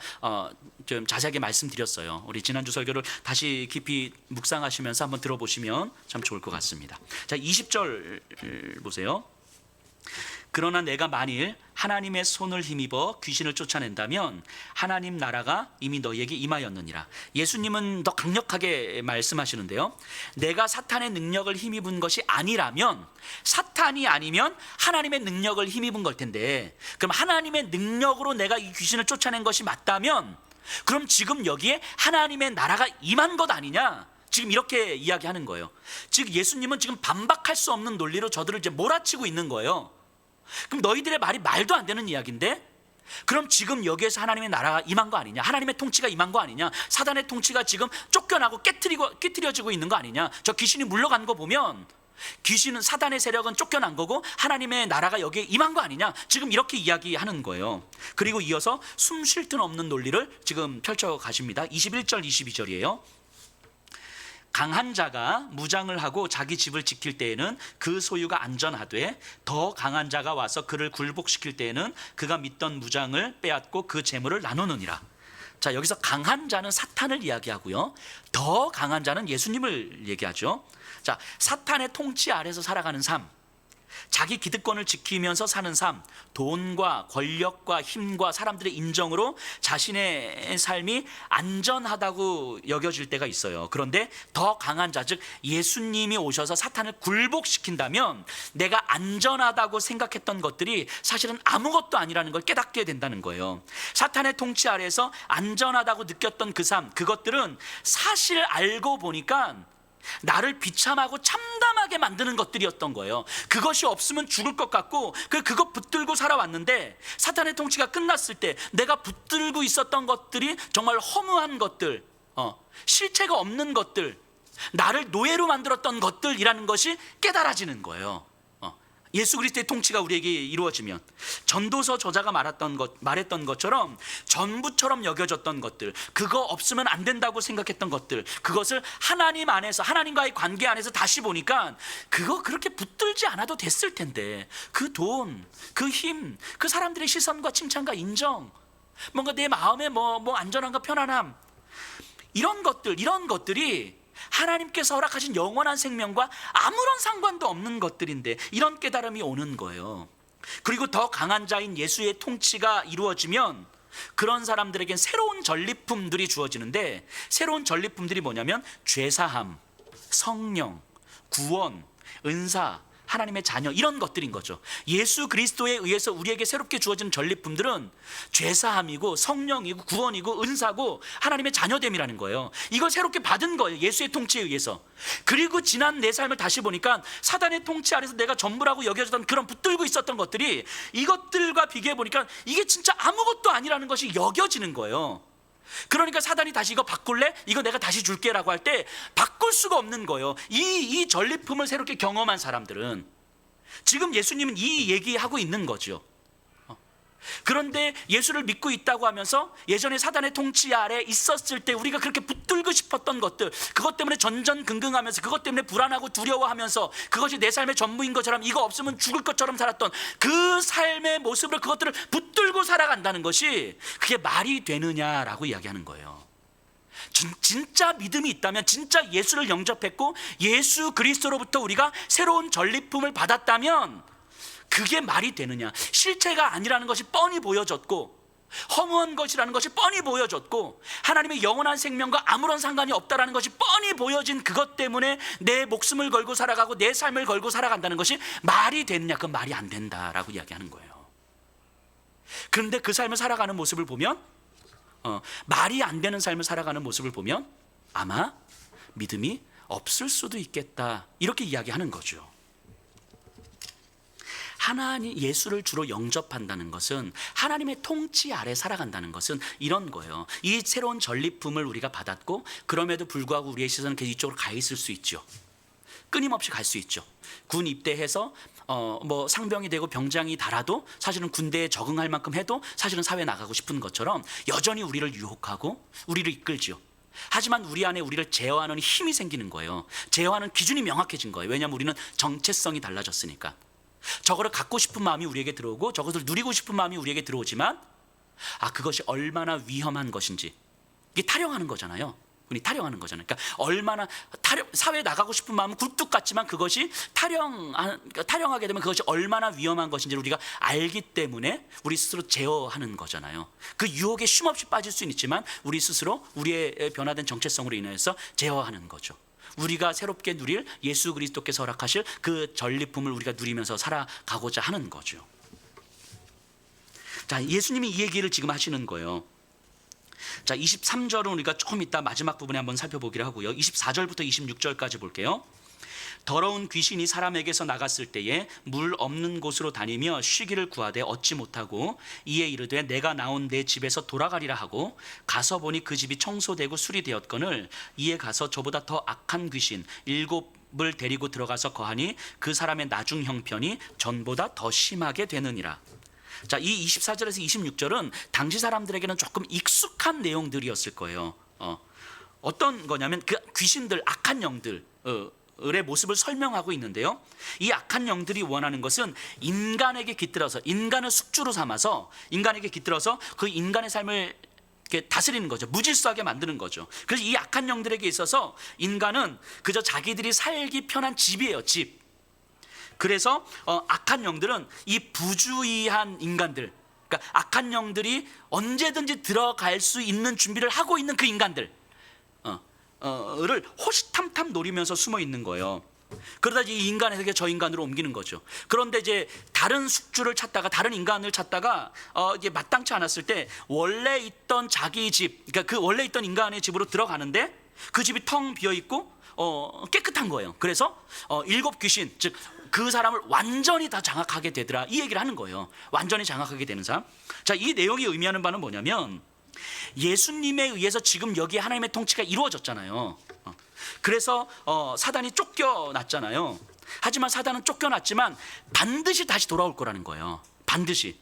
S1: 좀 자세하게 말씀드렸어요. 우리 지난주 설교를 다시 깊이 묵상하시면서 한번 들어보시면 참 좋을 것 같습니다. 자, 20절 보세요. 그러나 내가 만일 하나님의 손을 힘입어 귀신을 쫓아낸다면 하나님 나라가 이미 너희에게 임하였느니라. 예수님은 더 강력하게 말씀하시는데요. 내가 사탄의 능력을 힘입은 것이 아니라면, 사탄이 아니면 하나님의 능력을 힘입은 걸 텐데, 그럼 하나님의 능력으로 내가 이 귀신을 쫓아낸 것이 맞다면 그럼 지금 여기에 하나님의 나라가 임한 것 아니냐? 지금 이렇게 이야기하는 거예요. 즉 예수님은 지금 반박할 수 없는 논리로 저들을 이제 몰아치고 있는 거예요. 그럼 너희들의 말이 말도 안 되는 이야기인데, 그럼 지금 여기에서 하나님의 나라가 임한 거 아니냐? 하나님의 통치가 임한 거 아니냐? 사단의 통치가 지금 쫓겨나고 깨트려지고 있는 거 아니냐? 저 귀신이 물러간 거 보면 귀신은, 사단의 세력은 쫓겨난 거고 하나님의 나라가 여기에 임한 거 아니냐? 지금 이렇게 이야기하는 거예요. 그리고 이어서 숨 쉴 틈 없는 논리를 지금 펼쳐 가십니다. 21절 22절이에요. 강한 자가 무장을 하고 자기 집을 지킬 때에는 그 소유가 안전하되, 더 강한 자가 와서 그를 굴복시킬 때에는 그가 믿던 무장을 빼앗고 그 재물을 나누느니라. 자, 여기서 강한 자는 사탄을 이야기하고요, 더 강한 자는 예수님을 얘기하죠. 자, 사탄의 통치 아래서 살아가는 삶, 자기 기득권을 지키면서 사는 삶, 돈과 권력과 힘과 사람들의 인정으로 자신의 삶이 안전하다고 여겨질 때가 있어요. 그런데 더 강한 자, 즉 예수님이 오셔서 사탄을 굴복시킨다면 내가 안전하다고 생각했던 것들이 사실은 아무것도 아니라는 걸 깨닫게 된다는 거예요. 사탄의 통치 아래에서 안전하다고 느꼈던 그 삶, 그것들은 사실 알고 보니까 나를 비참하고 참담하게 만드는 것들이었던 거예요. 그것이 없으면 죽을 것 같고 그거 붙들고 살아왔는데 사탄의 통치가 끝났을 때 내가 붙들고 있었던 것들이 정말 허무한 것들, 실체가 없는 것들, 나를 노예로 만들었던 것들이라는 것이 깨달아지는 거예요. 예수 그리스도의 통치가 우리에게 이루어지면 전도서 저자가 말했던 것처럼 전부처럼 여겨졌던 것들, 그거 없으면 안 된다고 생각했던 것들, 그것을 하나님 안에서, 하나님과의 관계 안에서 다시 보니까 그거 그렇게 붙들지 않아도 됐을 텐데, 그 돈, 그 힘, 그 사람들의 시선과 칭찬과 인정, 뭔가 내 마음에 뭐 안전함과 편안함, 이런 것들이 하나님께서 허락하신 영원한 생명과 아무런 상관도 없는 것들인데, 이런 깨달음이 오는 거예요. 그리고 더 강한 자인 예수의 통치가 이루어지면 그런 사람들에겐 새로운 전리품들이 주어지는데, 새로운 전리품들이 뭐냐면 죄사함, 성령, 구원, 은사, 하나님의 자녀, 이런 것들인 거죠. 예수 그리스도에 의해서 우리에게 새롭게 주어진 전리품들은 죄사함이고 성령이고 구원이고 은사고 하나님의 자녀됨이라는 거예요. 이걸 새롭게 받은 거예요, 예수의 통치에 의해서. 그리고 지난 내 삶을 다시 보니까 사단의 통치 아래서 내가 전부라고 여겨졌던 그런 붙들고 있었던 것들이 이것들과 비교해 보니까 이게 진짜 아무것도 아니라는 것이 여겨지는 거예요. 그러니까 사단이 다시 이거 바꿀래? 이거 내가 다시 줄게 라고 할 때 바꿀 수가 없는 거예요. 이 전리품을 새롭게 경험한 사람들은. 지금 예수님은 이 얘기하고 있는 거죠. 그런데 예수를 믿고 있다고 하면서 예전에 사단의 통치 아래 있었을 때 우리가 그렇게 붙들고 싶었던 것들, 그것 때문에 전전긍긍하면서, 그것 때문에 불안하고 두려워하면서, 그것이 내 삶의 전부인 것처럼, 이거 없으면 죽을 것처럼 살았던 그 삶의 모습으로 그것들을 붙들고 살아간다는 것이 그게 말이 되느냐라고 이야기하는 거예요. 진짜 믿음이 있다면, 진짜 예수를 영접했고 예수 그리스도로부터 우리가 새로운 전리품을 받았다면 그게 말이 되느냐. 실체가 아니라는 것이 뻔히 보여졌고, 허무한 것이라는 것이 뻔히 보여졌고, 하나님의 영원한 생명과 아무런 상관이 없다라는 것이 뻔히 보여진 그것 때문에 내 목숨을 걸고 살아가고 내 삶을 걸고 살아간다는 것이 말이 되느냐. 그건 말이 안 된다라고 이야기하는 거예요. 그런데 그 삶을 살아가는 모습을 보면, 말이 안 되는 삶을 살아가는 모습을 보면 아마 믿음이 없을 수도 있겠다, 이렇게 이야기하는 거죠. 하나님, 예수를 주로 영접한다는 것은, 하나님의 통치 아래 살아간다는 것은 이런 거예요. 이 새로운 전리품을 우리가 받았고 그럼에도 불구하고 우리의 시선은 계속 이쪽으로 가 있을 수 있죠. 끊임없이 갈 수 있죠. 군 입대해서 상병이 되고 병장이 달아도 사실은 군대에 적응할 만큼 해도 사실은 사회에 나가고 싶은 것처럼 여전히 우리를 유혹하고 우리를 이끌죠. 하지만 우리 안에 우리를 제어하는 힘이 생기는 거예요. 제어하는 기준이 명확해진 거예요. 왜냐하면 우리는 정체성이 달라졌으니까. 저거를 갖고 싶은 마음이 우리에게 들어오고 저것을 누리고 싶은 마음이 우리에게 들어오지만, 그것이 얼마나 위험한 것인지, 이게 타령하는 거잖아요. 우리 타령하는 거잖아요. 그러니까 얼마나 사회에 나가고 싶은 마음은 굴뚝 같지만 그것이 타령하게 되면 그것이 얼마나 위험한 것인지를 우리가 알기 때문에 우리 스스로 제어하는 거잖아요. 그 유혹에 쉼없이 빠질 수는 있지만 우리 스스로 우리의 변화된 정체성으로 인해서 제어하는 거죠. 우리가 새롭게 누릴 예수 그리스도께서 허락하실 그 전리품을 우리가 누리면서 살아가고자 하는 거죠. 자, 예수님이 이 얘기를 지금 하시는 거예요. 자, 23절은 우리가 조금 이따 마지막 부분에 한번 살펴보기로 하고요. 24절부터 26절까지 볼게요. 더러운 귀신이 사람에게서 나갔을 때에 물 없는 곳으로 다니며 쉬기를 구하되 얻지 못하고 이에 이르되 내가 나온 내 집에서 돌아가리라 하고 가서 보니 그 집이 청소되고 수리되었거늘 이에 가서 저보다 더 악한 귀신 7을 데리고 들어가서 거하니 그 사람의 나중 형편이 전보다 더 심하게 되느니라. 자, 이 24절에서 26절은 당시 사람들에게는 조금 익숙한 내용들이었을 거예요. 어떤 거냐면 그 귀신들, 악한 영들 의 모습을 설명하고 있는데요. 이 악한 영들이 원하는 것은 인간에게 깃들어서, 인간을 숙주로 삼아서 인간에게 깃들어서 그 인간의 삶을 다스리는 거죠. 무질서하게 만드는 거죠. 그래서 이 악한 영들에게 있어서 인간은 그저 자기들이 살기 편한 집이에요. 집. 그래서 악한 영들은 이 부주의한 인간들, 그러니까 악한 영들이 언제든지 들어갈 수 있는 준비를 하고 있는 그 인간들 를 호시탐탐 노리면서 숨어 있는 거예요. 그러다 이 인간에게 저 인간으로 옮기는 거죠. 그런데 이제 다른 숙주를 찾다가, 다른 인간을 찾다가 이게 마땅치 않았을 때 원래 있던 자기 집, 그러니까 그 원래 있던 인간의 집으로 들어가는데 그 집이 텅 비어 있고 깨끗한 거예요. 그래서 7 귀신, 즉 그 사람을 완전히 다 장악하게 되더라, 이 얘기를 하는 거예요. 완전히 장악하게 되는 사람. 자, 이 내용이 의미하는 바는 뭐냐면, 예수님에 의해서 지금 여기에 하나님의 통치가 이루어졌잖아요. 그래서 사단이 쫓겨났잖아요. 하지만 사단은 쫓겨났지만 반드시 다시 돌아올 거라는 거예요. 반드시.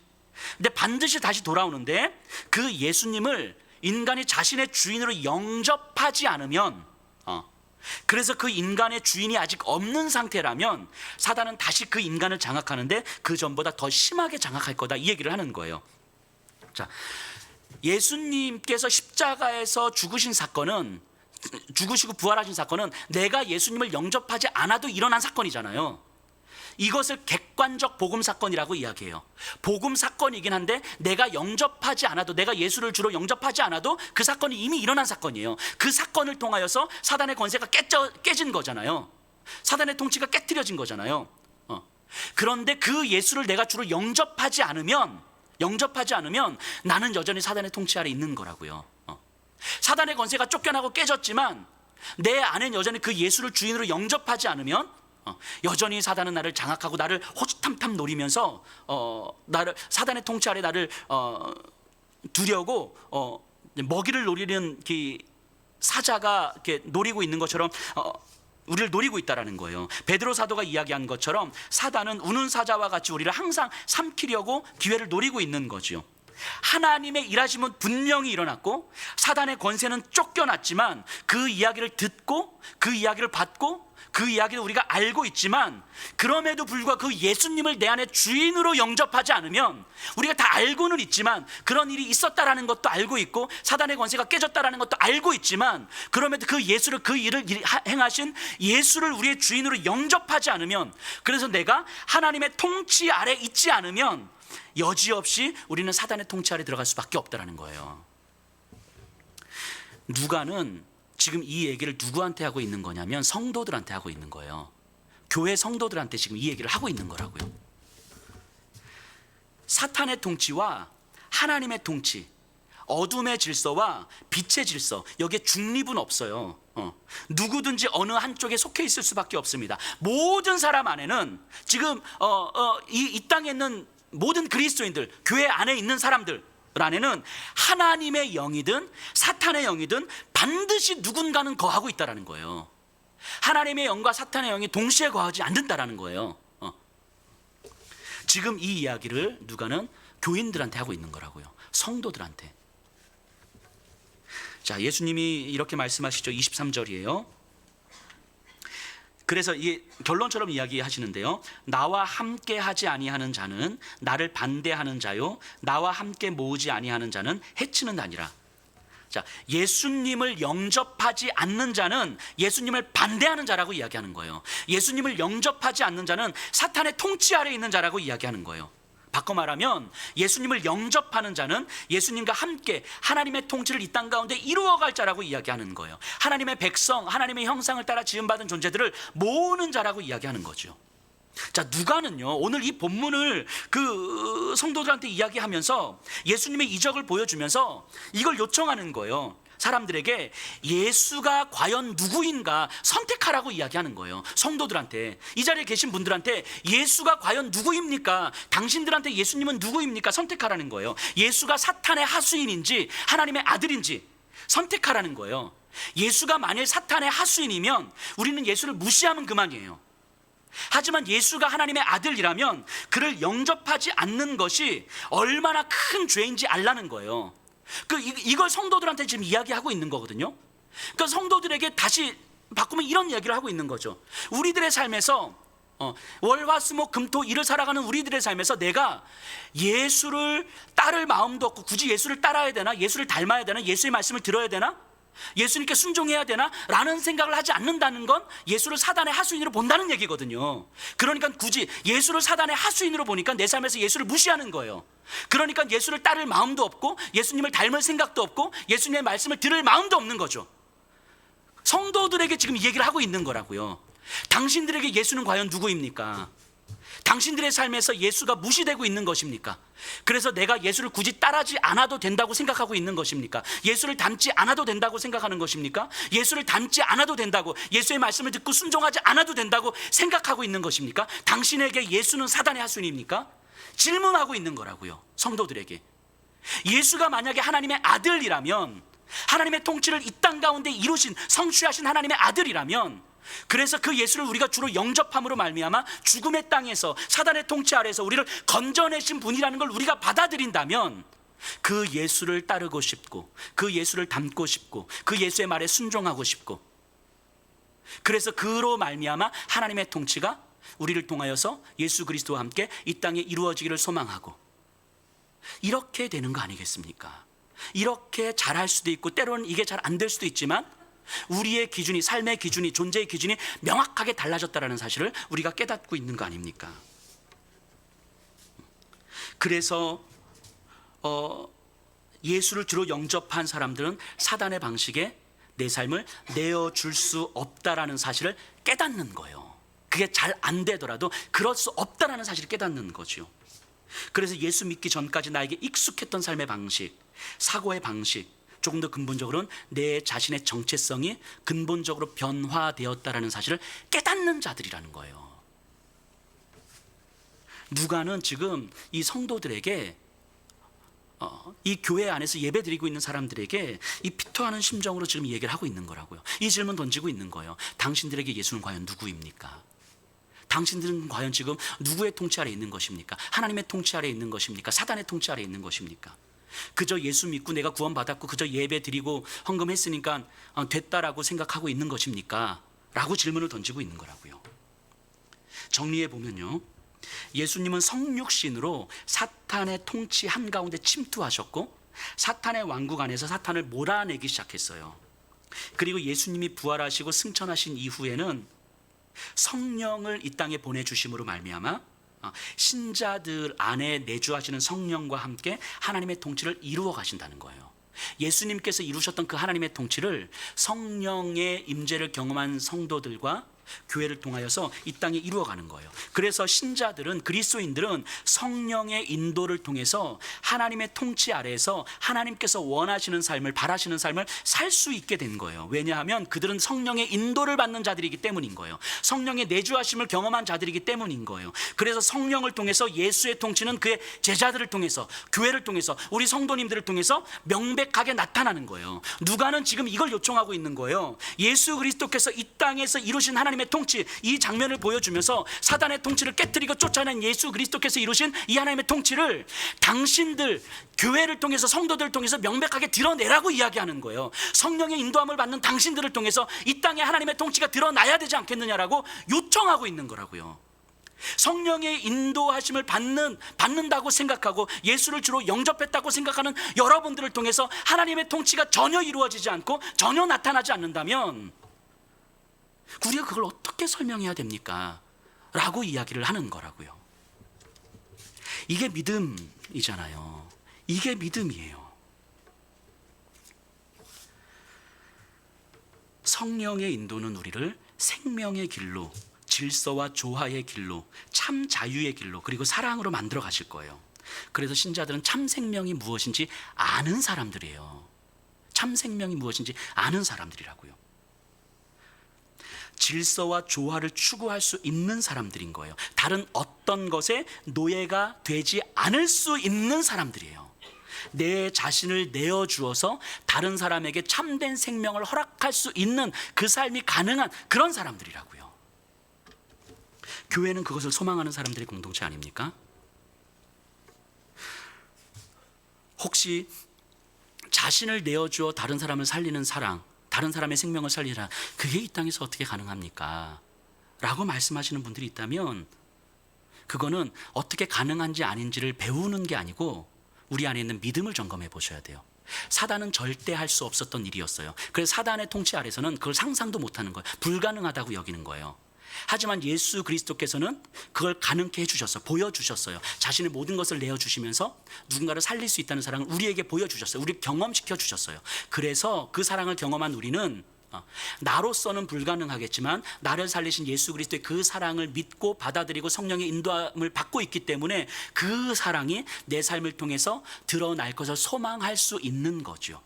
S1: 근데 반드시 다시 돌아오는데, 그 예수님을 인간이 자신의 주인으로 영접하지 않으면, 그래서 그 인간의 주인이 아직 없는 상태라면 사단은 다시 그 인간을 장악하는데 그 전보다 더 심하게 장악할 거다, 이 얘기를 하는 거예요. 자, 예수님께서 십자가에서 죽으신 사건은, 죽으시고 부활하신 사건은 내가 예수님을 영접하지 않아도 일어난 사건이잖아요. 이것을 객관적 복음 사건이라고 이야기해요. 복음 사건이긴 한데 내가 영접하지 않아도, 내가 예수를 주로 영접하지 않아도 그 사건이 이미 일어난 사건이에요. 그 사건을 통하여서 사단의 권세가 깨진 거잖아요. 사단의 통치가 깨트려진 거잖아요. 그런데 그 예수를 내가 주로 영접하지 않으면 나는 여전히 사단의 통치 아래 있는 거라고요. 사단의 권세가 쫓겨나고 깨졌지만 내 안엔 여전히 그 예수를 주인으로 영접하지 않으면 여전히 사단은 나를 장악하고 나를 호시탐탐 노리면서 나를, 사단의 통치 아래 나를 두려고 먹이를 노리는 그 사자가 이렇게 노리고 있는 것처럼 우리를 노리고 있다라는 거예요. 베드로 사도가 이야기한 것처럼 사단은 우는 사자와 같이 우리를 항상 삼키려고 기회를 노리고 있는 거죠. 하나님의 일하심은 분명히 일어났고 사단의 권세는 쫓겨났지만 그 이야기를 듣고 그 이야기를 받고 그 이야기를 우리가 알고 있지만, 그럼에도 불구하고 그 예수님을 내 안에 주인으로 영접하지 않으면, 우리가 다 알고는 있지만, 그런 일이 있었다라는 것도 알고 있고 사단의 권세가 깨졌다라는 것도 알고 있지만, 그럼에도 그 예수를, 그 일을 행하신 예수를 우리의 주인으로 영접하지 않으면, 그래서 내가 하나님의 통치 아래 있지 않으면 여지없이 우리는 사단의 통치 아래 들어갈 수밖에 없다라는 거예요. 누가는 지금 이 얘기를 누구한테 하고 있는 거냐면 성도들한테 하고 있는 거예요. 교회 성도들한테 지금 이 얘기를 하고 있는 거라고요. 사탄의 통치와 하나님의 통치, 어둠의 질서와 빛의 질서, 여기에 중립은 없어요. 누구든지 어느 한쪽에 속해 있을 수밖에 없습니다. 모든 사람 안에는 지금 이 땅에 있는 모든 그리스도인들, 교회 안에 있는 사람들 안에는 하나님의 영이든 사탄의 영이든 반드시 누군가는 거하고 있다라는 거예요. 하나님의 영과 사탄의 영이 동시에 거하지 않는다라는 거예요. 지금 이 이야기를 누가는 교인들한테 하고 있는 거라고요. 성도들한테. 자, 예수님이 이렇게 말씀하시죠. 23절이에요. 그래서 이게 결론처럼 이야기하시는데요. 나와 함께 하지 아니하는 자는 나를 반대하는 자요, 나와 함께 모으지 아니하는 자는 해치는 자니라. 자, 예수님을 영접하지 않는 자는 예수님을 반대하는 자라고 이야기하는 거예요. 예수님을 영접하지 않는 자는 사탄의 통치 아래 있는 자라고 이야기하는 거예요. 바꿔 말하면 예수님을 영접하는 자는 예수님과 함께 하나님의 통치를 이 땅 가운데 이루어갈 자라고 이야기하는 거예요. 하나님의 백성, 하나님의 형상을 따라 지음받은 존재들을 모으는 자라고 이야기하는 거죠. 자, 누가는요, 오늘 이 본문을 그 성도들한테 이야기하면서 예수님의 이적을 보여주면서 이걸 요청하는 거예요. 사람들에게 예수가 과연 누구인가 선택하라고 이야기하는 거예요. 성도들한테, 이 자리에 계신 분들한테 예수가 과연 누구입니까? 당신들한테 예수님은 누구입니까? 선택하라는 거예요. 예수가 사탄의 하수인인지 하나님의 아들인지 선택하라는 거예요. 예수가 만일 사탄의 하수인이면 우리는 예수를 무시하면 그만이에요. 하지만 예수가 하나님의 아들이라면 그를 영접하지 않는 것이 얼마나 큰 죄인지 알라는 거예요. 이걸 성도들한테 지금 이야기하고 있는 거거든요. 그러니까 성도들에게 다시 바꾸면 이런 이야기를 하고 있는 거죠. 우리들의 삶에서 월화수목 금토 일을 살아가는 우리들의 삶에서 내가 예수를 따를 마음도 없고 굳이 예수를 따라야 되나? 예수를 닮아야 되나? 예수의 말씀을 들어야 되나? 예수님께 순종해야 되나? 라는 생각을 하지 않는다는 건 예수를 사단의 하수인으로 본다는 얘기거든요. 그러니까 굳이 예수를 사단의 하수인으로 보니까 내 삶에서 예수를 무시하는 거예요. 그러니까 예수를 따를 마음도 없고 예수님을 닮을 생각도 없고 예수님의 말씀을 들을 마음도 없는 거죠. 성도들에게 지금 이 얘기를 하고 있는 거라고요. 당신들에게 예수는 과연 누구입니까? 당신들의 삶에서 예수가 무시되고 있는 것입니까? 그래서 내가 예수를 굳이 따르지 않아도 된다고 생각하고 있는 것입니까? 예수를 닮지 않아도 된다고 생각하는 것입니까? 예수를 닮지 않아도 된다고, 예수의 말씀을 듣고 순종하지 않아도 된다고 생각하고 있는 것입니까? 당신에게 예수는 사단의 하수인입니까? 질문하고 있는 거라고요, 성도들에게. 예수가 만약에 하나님의 아들이라면, 하나님의 통치를 이 땅 가운데 이루신 성취하신 하나님의 아들이라면, 그래서 그 예수를 우리가 주로 영접함으로 말미암아 죽음의 땅에서 사단의 통치 아래에서 우리를 건져내신 분이라는 걸 우리가 받아들인다면, 그 예수를 따르고 싶고 그 예수를 닮고 싶고 그 예수의 말에 순종하고 싶고, 그래서 그로 말미암아 하나님의 통치가 우리를 통하여서 예수 그리스도와 함께 이 땅에 이루어지기를 소망하고, 이렇게 되는 거 아니겠습니까? 이렇게 잘할 수도 있고 때로는 이게 잘 안 될 수도 있지만 우리의 기준이, 삶의 기준이, 존재의 기준이 명확하게 달라졌다는 사실을 우리가 깨닫고 있는 거 아닙니까? 그래서 예수를 주로 영접한 사람들은 사단의 방식에 내 삶을 내어줄 수 없다라는 사실을 깨닫는 거예요. 그게 잘 안 되더라도 그럴 수 없다라는 사실을 깨닫는 거죠. 그래서 예수 믿기 전까지 나에게 익숙했던 삶의 방식, 사고의 방식, 조금 더 근본적으로는 내 자신의 정체성이 근본적으로 변화되었다라는 사실을 깨닫는 자들이라는 거예요. 누가는 지금 이 성도들에게, 이 교회 안에서 예배드리고 있는 사람들에게 이 피토하는 심정으로 지금 이 얘기를 하고 있는 거라고요. 이 질문 던지고 있는 거예요. 당신들에게 예수는 과연 누구입니까? 당신들은 과연 지금 누구의 통치 아래 있는 것입니까? 하나님의 통치 아래 있는 것입니까? 사단의 통치 아래 있는 것입니까? 그저 예수 믿고 내가 구원받았고 그저 예배 드리고 헌금했으니까 됐다라고 생각하고 있는 것입니까? 라고 질문을 던지고 있는 거라고요. 정리해 보면요, 예수님은 성육신으로 사탄의 통치 한가운데 침투하셨고 사탄의 왕국 안에서 사탄을 몰아내기 시작했어요. 그리고 예수님이 부활하시고 승천하신 이후에는 성령을 이 땅에 보내주심으로 말미암아 신자들 안에 내주하시는 성령과 함께 하나님의 통치를 이루어 가신다는 거예요. 예수님께서 이루셨던 그 하나님의 통치를 성령의 임재를 경험한 성도들과 교회를 통하여서 이 땅에 이루어가는 거예요. 그래서 신자들은, 그리스도인들은 성령의 인도를 통해서 하나님의 통치 아래에서 하나님께서 원하시는 삶을, 바라시는 삶을 살 수 있게 된 거예요. 왜냐하면 그들은 성령의 인도를 받는 자들이기 때문인 거예요. 성령의 내주하심을 경험한 자들이기 때문인 거예요. 그래서 성령을 통해서 예수의 통치는 그의 제자들을 통해서, 교회를 통해서, 우리 성도님들을 통해서 명백하게 나타나는 거예요. 누가는 지금 이걸 요청하고 있는 거예요. 예수 그리스도께서 이 땅에서 이루신 하나님의 통치, 이 장면을 보여주면서 사단의 통치를 깨뜨리고 쫓아낸 예수 그리스도께서 이루신 이 하나님의 통치를 당신들, 교회를 통해서, 성도들을 통해서 명백하게 드러내라고 이야기하는 거예요. 성령의 인도함을 받는 당신들을 통해서 이 땅에 하나님의 통치가 드러나야 되지 않겠느냐라고 요청하고 있는 거라고요. 성령의 인도하심을 받는다고 생각하고 예수를 주로 영접했다고 생각하는 여러분들을 통해서 하나님의 통치가 전혀 이루어지지 않고 전혀 나타나지 않는다면 우리가 그걸 어떻게 설명해야 됩니까? 라고 이야기를 하는 거라고요. 이게 믿음이잖아요. 이게 믿음이에요. 성령의 인도는 우리를 생명의 길로, 질서와 조화의 길로, 참 자유의 길로, 그리고 사랑으로 만들어 가실 거예요. 그래서 신자들은 참 생명이 무엇인지 아는 사람들이에요. 참 생명이 무엇인지 아는 사람들이라고요. 질서와 조화를 추구할 수 있는 사람들인 거예요. 다른 어떤 것에 노예가 되지 않을 수 있는 사람들이에요. 내 자신을 내어주어서 다른 사람에게 참된 생명을 허락할 수 있는 그 삶이 가능한 그런 사람들이라고요. 교회는 그것을 소망하는 사람들의 공동체 아닙니까? 혹시 자신을 내어주어 다른 사람을 살리는 사랑, 다른 사람의 생명을 살리라, 그게 이 땅에서 어떻게 가능합니까? 라고 말씀하시는 분들이 있다면 그거는 어떻게 가능한지 아닌지를 배우는 게 아니고 우리 안에 있는 믿음을 점검해 보셔야 돼요.
S2: 사단은 절대 할 수 없었던 일이었어요. 그래서 사단의 통치 아래서는 그걸 상상도 못하는 거예요. 불가능하다고 여기는 거예요. 하지만 예수 그리스도께서는 그걸 가능케 해주셨어요. 보여주셨어요. 자신의 모든 것을 내어주시면서 누군가를 살릴 수 있다는 사랑을 우리에게 보여주셨어요. 우리 경험시켜 주셨어요. 그래서 그 사랑을 경험한 우리는 나로서는 불가능하겠지만 나를 살리신 예수 그리스도의 그 사랑을 믿고 받아들이고 성령의 인도함을 받고 있기 때문에 그 사랑이 내 삶을 통해서 드러날 것을 소망할 수 있는 거죠.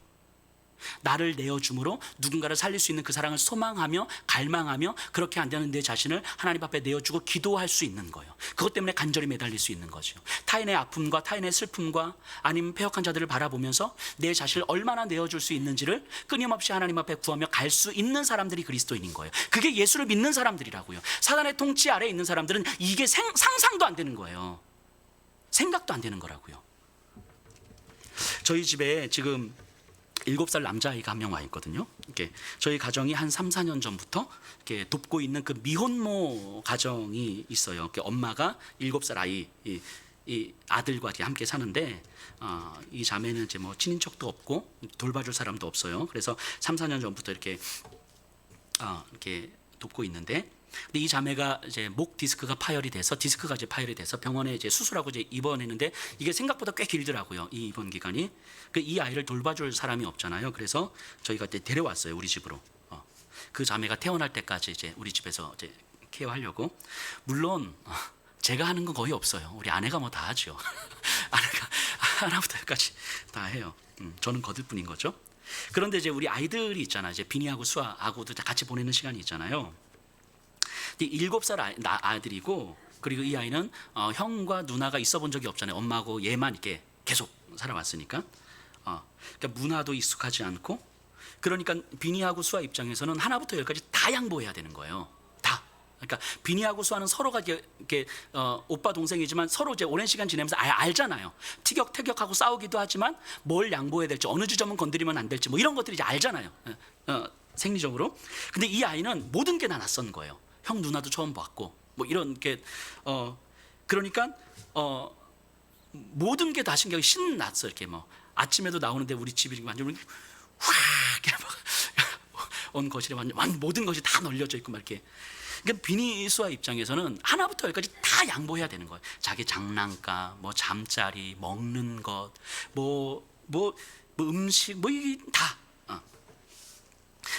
S2: 나를 내어줌으로 누군가를 살릴 수 있는 그 사랑을 소망하며 갈망하며 그렇게 안 되는 내 자신을 하나님 앞에 내어주고 기도할 수 있는 거예요. 그것 때문에 간절히 매달릴 수 있는 거죠. 타인의 아픔과 타인의 슬픔과 아니면 패역한 자들을 바라보면서 내 자신을 얼마나 내어줄 수 있는지를 끊임없이 하나님 앞에 구하며 갈 수 있는 사람들이 그리스도인인 거예요. 그게 예수를 믿는 사람들이라고요. 사단의 통치 아래에 있는 사람들은 이게 상상도 안 되는 거예요. 생각도 안 되는 거라고요. 저희 집에 지금 7살 남자아이가 한 명 와 있거든요. 이렇게 저희 가정이 한 3, 4년 전부터 이렇게 돕고 있는 그 미혼모 가정이 있어요. 이렇게 엄마가 7살 아이 이 아들과 함께 사는데 이 자매는 이제 뭐 친인척도 없고 돌봐줄 사람도 없어요. 그래서 3, 4년 전부터 이렇게 돕고 있는데, 근데 이 자매가 이제 목 디스크가 파열이 돼서 파열이 돼서 병원에 이제 수술하고 이제 입원했는데 이게 생각보다 꽤 길더라고요. 이 입원 기간이. 이 아이를 돌봐줄 사람이 없잖아요. 그래서 저희가 이제 데려왔어요, 우리 집으로. 그 자매가 태어날 때까지 이제 우리 집에서 이제 케어하려고. 물론 제가 하는 건 거의 없어요. 우리 아내가 뭐 다 하죠. 아내가 하나부터 열까지 다 해요. 저는 거들 뿐인 거죠. 그런데 이제 우리 아이들이 있잖아요. 이제 비니하고 수아하고도 같이 보내는 시간이 있잖아요. 7살 아들이고, 그리고 이 아이는 형과 누나가 있어 본 적이 없잖아요. 엄마하고 얘만 이렇게 계속 살아왔으니까. 그러니까 문화도 익숙하지 않고, 그러니까 비니하고 수아 입장에서는 하나부터 열까지 다 양보해야 되는 거예요. 다. 그러니까 비니하고 수아는 서로가 이렇게 오빠 동생이지만 서로 이제 오랜 시간 지내면서 알잖아요. 티격태격하고 싸우기도 하지만 뭘 양보해야 될지, 어느 지점은 건드리면 안 될지, 뭐 이런 것들이 이제 알잖아요. 생리적으로. 근데 이 아이는 모든 게 다 낯선 거예요. 형 누나도 처음 봤고 뭐 이런 게 그러니까 모든 게 다 신기하게 신났어. 이렇게 뭐 아침에도 나오는데 우리 집이 완전 온 거실에 완전 모든 것이 다 널려져 있고 막 이렇게. 그러니까 비니 수아 입장에서는 하나부터 열까지 다 양보해야 되는 거예요. 자기 장난감, 뭐 잠자리, 먹는 것, 뭐 음식, 뭐 이게 다.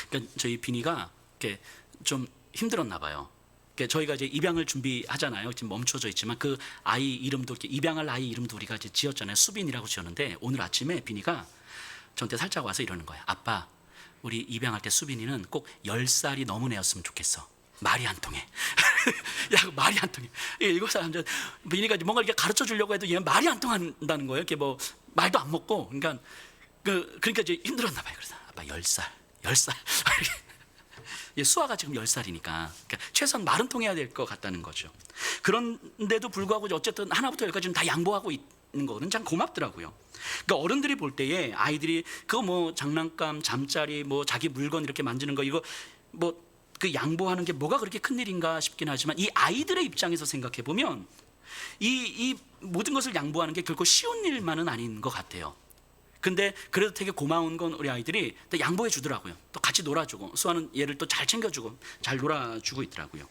S2: 그러니까 저희 비니가 이렇게 좀 힘들었나 봐요. 그러니까 저희가 이제 입양을 준비하잖아요. 지금 멈춰져 있지만 그 아이 이름도 이렇게 입양할 아이 이름도 우리가 이제 지었잖아요. 수빈이라고 지었는데 오늘 아침에 비니가 저한테 살짝 와서 이러는 거예요. 아빠, 우리 입양할 때 수빈이는 꼭 10살이 넘은 애였으면 좋겠어. 말이 안 통해. 야, 말이 안 통해. 7살 남자 비니가 뭔가 이렇게 가르쳐 주려고 해도 얘는 말이 안 통한다는 거예요. 이렇게 뭐 말도 안 먹고. 그러니까 이제 힘들었나 봐요. 그래서 아빠 10살. 수아가 지금 10살이니까 그러니까 최소한 말은 통해야 될 것 같다는 거죠. 그런데도 불구하고 어쨌든 하나부터 열까지는 다 양보하고 있는 거는 참 고맙더라고요. 그러니까 어른들이 볼 때에 아이들이 그거 뭐 장난감, 잠자리, 뭐 자기 물건 이렇게 만지는 거 이거 뭐 그 양보하는 게 뭐가 그렇게 큰 일인가 싶긴 하지만 이 아이들의 입장에서 생각해 보면 이 모든 것을 양보하는 게 결코 쉬운 일만은 아닌 것 같아요. 근데 그래도 되게 고마운 건 우리 아이들이 또 양보해 주더라고요. 또 같이 놀아주고 수아는 얘를 또 잘 챙겨주고 잘 놀아주고 있더라고요.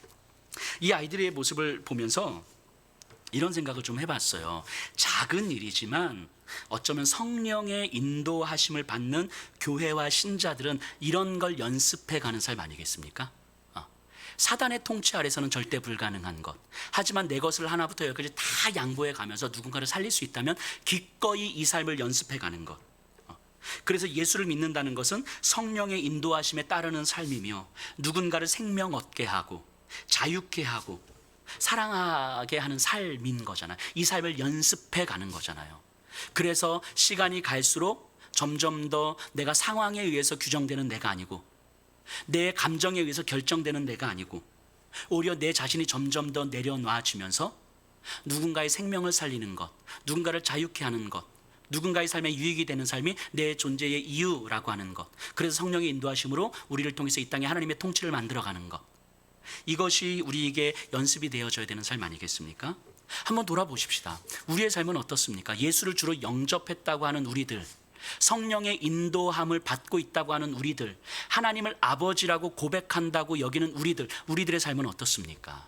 S2: 이 아이들의 모습을 보면서 이런 생각을 좀 해봤어요. 작은 일이지만 어쩌면 성령의 인도하심을 받는 교회와 신자들은 이런 걸 연습해가는 삶 아니겠습니까? 사단의 통치 아래서는 절대 불가능한 것, 하지만 내 것을 하나부터 열까지 다 양보해 가면서 누군가를 살릴 수 있다면 기꺼이 이 삶을 연습해 가는 것. 그래서 예수를 믿는다는 것은 성령의 인도하심에 따르는 삶이며 누군가를 생명 얻게 하고 자유케 하고 사랑하게 하는 삶인 거잖아요. 이 삶을 연습해 가는 거잖아요. 그래서 시간이 갈수록 점점 더 내가 상황에 의해서 규정되는 내가 아니고 내 감정에 의해서 결정되는 내가 아니고 오히려 내 자신이 점점 더 내려놔지면서 누군가의 생명을 살리는 것, 누군가를 자유케 하는 것, 누군가의 삶에 유익이 되는 삶이 내 존재의 이유라고 하는 것. 그래서 성령의 인도하심으로 우리를 통해서 이 땅에 하나님의 통치를 만들어가는 것. 이것이 우리에게 연습이 되어져야 되는 삶 아니겠습니까? 한번 돌아보십시다. 우리의 삶은 어떻습니까? 예수를 주로 영접했다고 하는 우리들, 성령의 인도함을 받고 있다고 하는 우리들, 하나님을 아버지라고 고백한다고 여기는 우리들의 삶은 어떻습니까?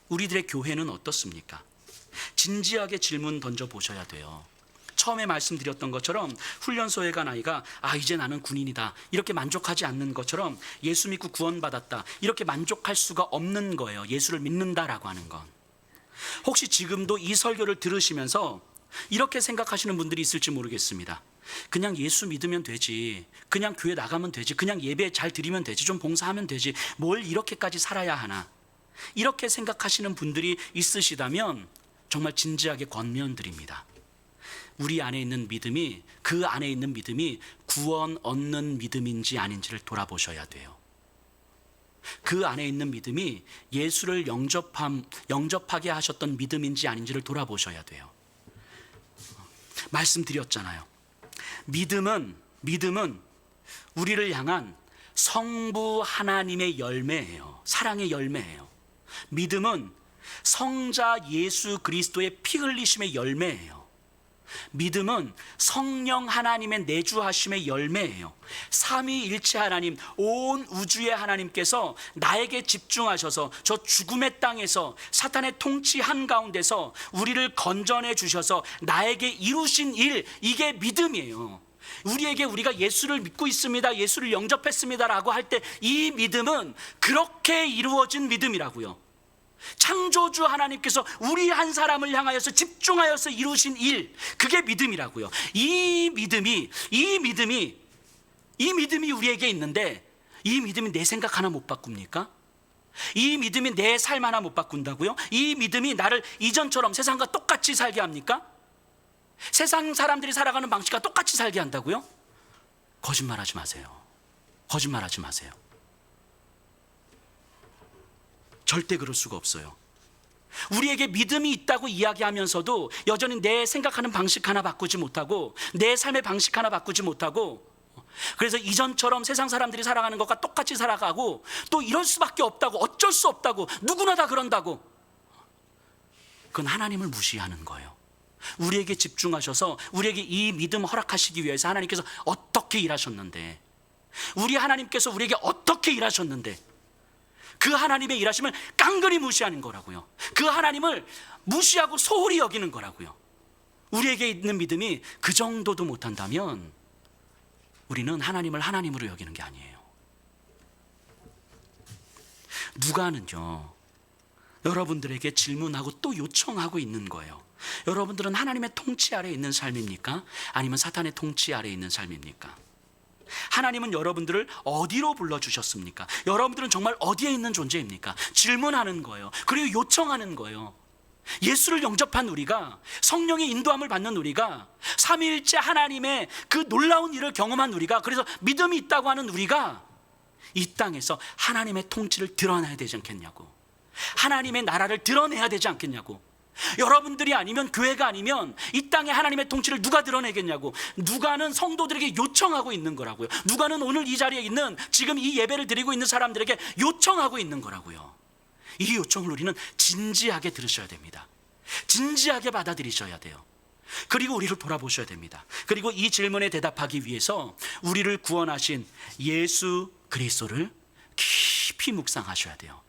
S2: 우리들의 교회는 어떻습니까? 진지하게 질문 던져보셔야 돼요. 처음에 말씀드렸던 것처럼 훈련소에 간 아이가 이제 나는 군인이다 이렇게 만족하지 않는 것처럼 예수 믿고 구원받았다 이렇게 만족할 수가 없는 거예요. 예수를 믿는다라고 하는 건. 혹시 지금도 이 설교를 들으시면서 이렇게 생각하시는 분들이 있을지 모르겠습니다. 그냥 예수 믿으면 되지, 그냥 교회 나가면 되지, 그냥 예배 잘 드리면 되지, 좀 봉사하면 되지, 뭘 이렇게까지 살아야 하나, 이렇게 생각하시는 분들이 있으시다면 정말 진지하게 권면드립니다. 우리 안에 있는 믿음이, 그 안에 있는 믿음이 구원 얻는 믿음인지 아닌지를 돌아보셔야 돼요. 그 안에 있는 믿음이 예수를 영접하게 하셨던 믿음인지 아닌지를 돌아보셔야 돼요. 말씀드렸잖아요. 믿음은 우리를 향한 성부 하나님의 열매예요. 사랑의 열매예요. 믿음은 성자 예수 그리스도의 피 흘리심의 열매예요. 믿음은 성령 하나님의 내주하심의 열매예요. 삼위일체 하나님, 온 우주의 하나님께서 나에게 집중하셔서 저 죽음의 땅에서 사탄의 통치 한가운데서 우리를 건져내 주셔서 나에게 이루신 일, 이게 믿음이에요. 우리에게 우리가 예수를 믿고 있습니다, 예수를 영접했습니다라고 할 때 이 믿음은 그렇게 이루어진 믿음이라고요. 창조주 하나님께서 우리 한 사람을 향하여서 집중하여서 이루신 일, 그게 믿음이라고요. 이 믿음이 우리에게 있는데, 이 믿음이 내 생각 하나 못 바꿉니까? 이 믿음이 내 삶 하나 못 바꾼다고요? 이 믿음이 나를 이전처럼 세상과 똑같이 살게 합니까? 세상 사람들이 살아가는 방식과 똑같이 살게 한다고요? 거짓말하지 마세요. 거짓말하지 마세요. 절대 그럴 수가 없어요. 우리에게 믿음이 있다고 이야기하면서도 여전히 내 생각하는 방식 하나 바꾸지 못하고, 내 삶의 방식 하나 바꾸지 못하고, 그래서 이전처럼 세상 사람들이 살아가는 것과 똑같이 살아가고, 또 이럴 수밖에 없다고, 어쩔 수 없다고, 누구나 다 그런다고, 그건 하나님을 무시하는 거예요. 우리에게 집중하셔서 우리에게 이 믿음 허락하시기 위해서 하나님께서 어떻게 일하셨는데, 우리 하나님께서 우리에게 어떻게 일하셨는데, 그 하나님의 일하심을 깡그리 무시하는 거라고요. 그 하나님을 무시하고 소홀히 여기는 거라고요. 우리에게 있는 믿음이 그 정도도 못한다면 우리는 하나님을 하나님으로 여기는 게 아니에요. 누가는요, 여러분들에게 질문하고 또 요청하고 있는 거예요. 여러분들은 하나님의 통치 아래에 있는 삶입니까? 아니면 사탄의 통치 아래에 있는 삶입니까? 하나님은 여러분들을 어디로 불러주셨습니까? 여러분들은 정말 어디에 있는 존재입니까? 질문하는 거예요. 그리고 요청하는 거예요. 예수를 영접한 우리가, 성령의 인도함을 받는 우리가, 삼위일체 하나님의 그 놀라운 일을 경험한 우리가, 그래서 믿음이 있다고 하는 우리가 이 땅에서 하나님의 통치를 드러내야 되지 않겠냐고, 하나님의 나라를 드러내야 되지 않겠냐고. 여러분들이 아니면, 교회가 아니면 이 땅에 하나님의 통치를 누가 드러내겠냐고. 누가는 성도들에게 요청하고 있는 거라고요. 누가는 오늘 이 자리에 있는, 지금 이 예배를 드리고 있는 사람들에게 요청하고 있는 거라고요. 이 요청을 우리는 진지하게 들으셔야 됩니다. 진지하게 받아들이셔야 돼요. 그리고 우리를 돌아보셔야 됩니다. 그리고 이 질문에 대답하기 위해서 우리를 구원하신 예수 그리스도를 깊이 묵상하셔야 돼요.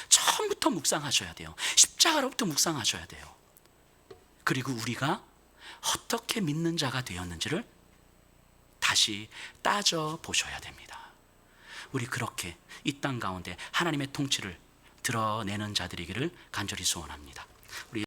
S2: 처음부터 묵상하셔야 돼요. 십자가로부터 묵상하셔야 돼요. 그리고 우리가 어떻게 믿는 자가 되었는지를 다시 따져보셔야 됩니다. 우리 그렇게 이 땅 가운데 하나님의 통치를 드러내는 자들이기를 간절히 소원합니다. 우리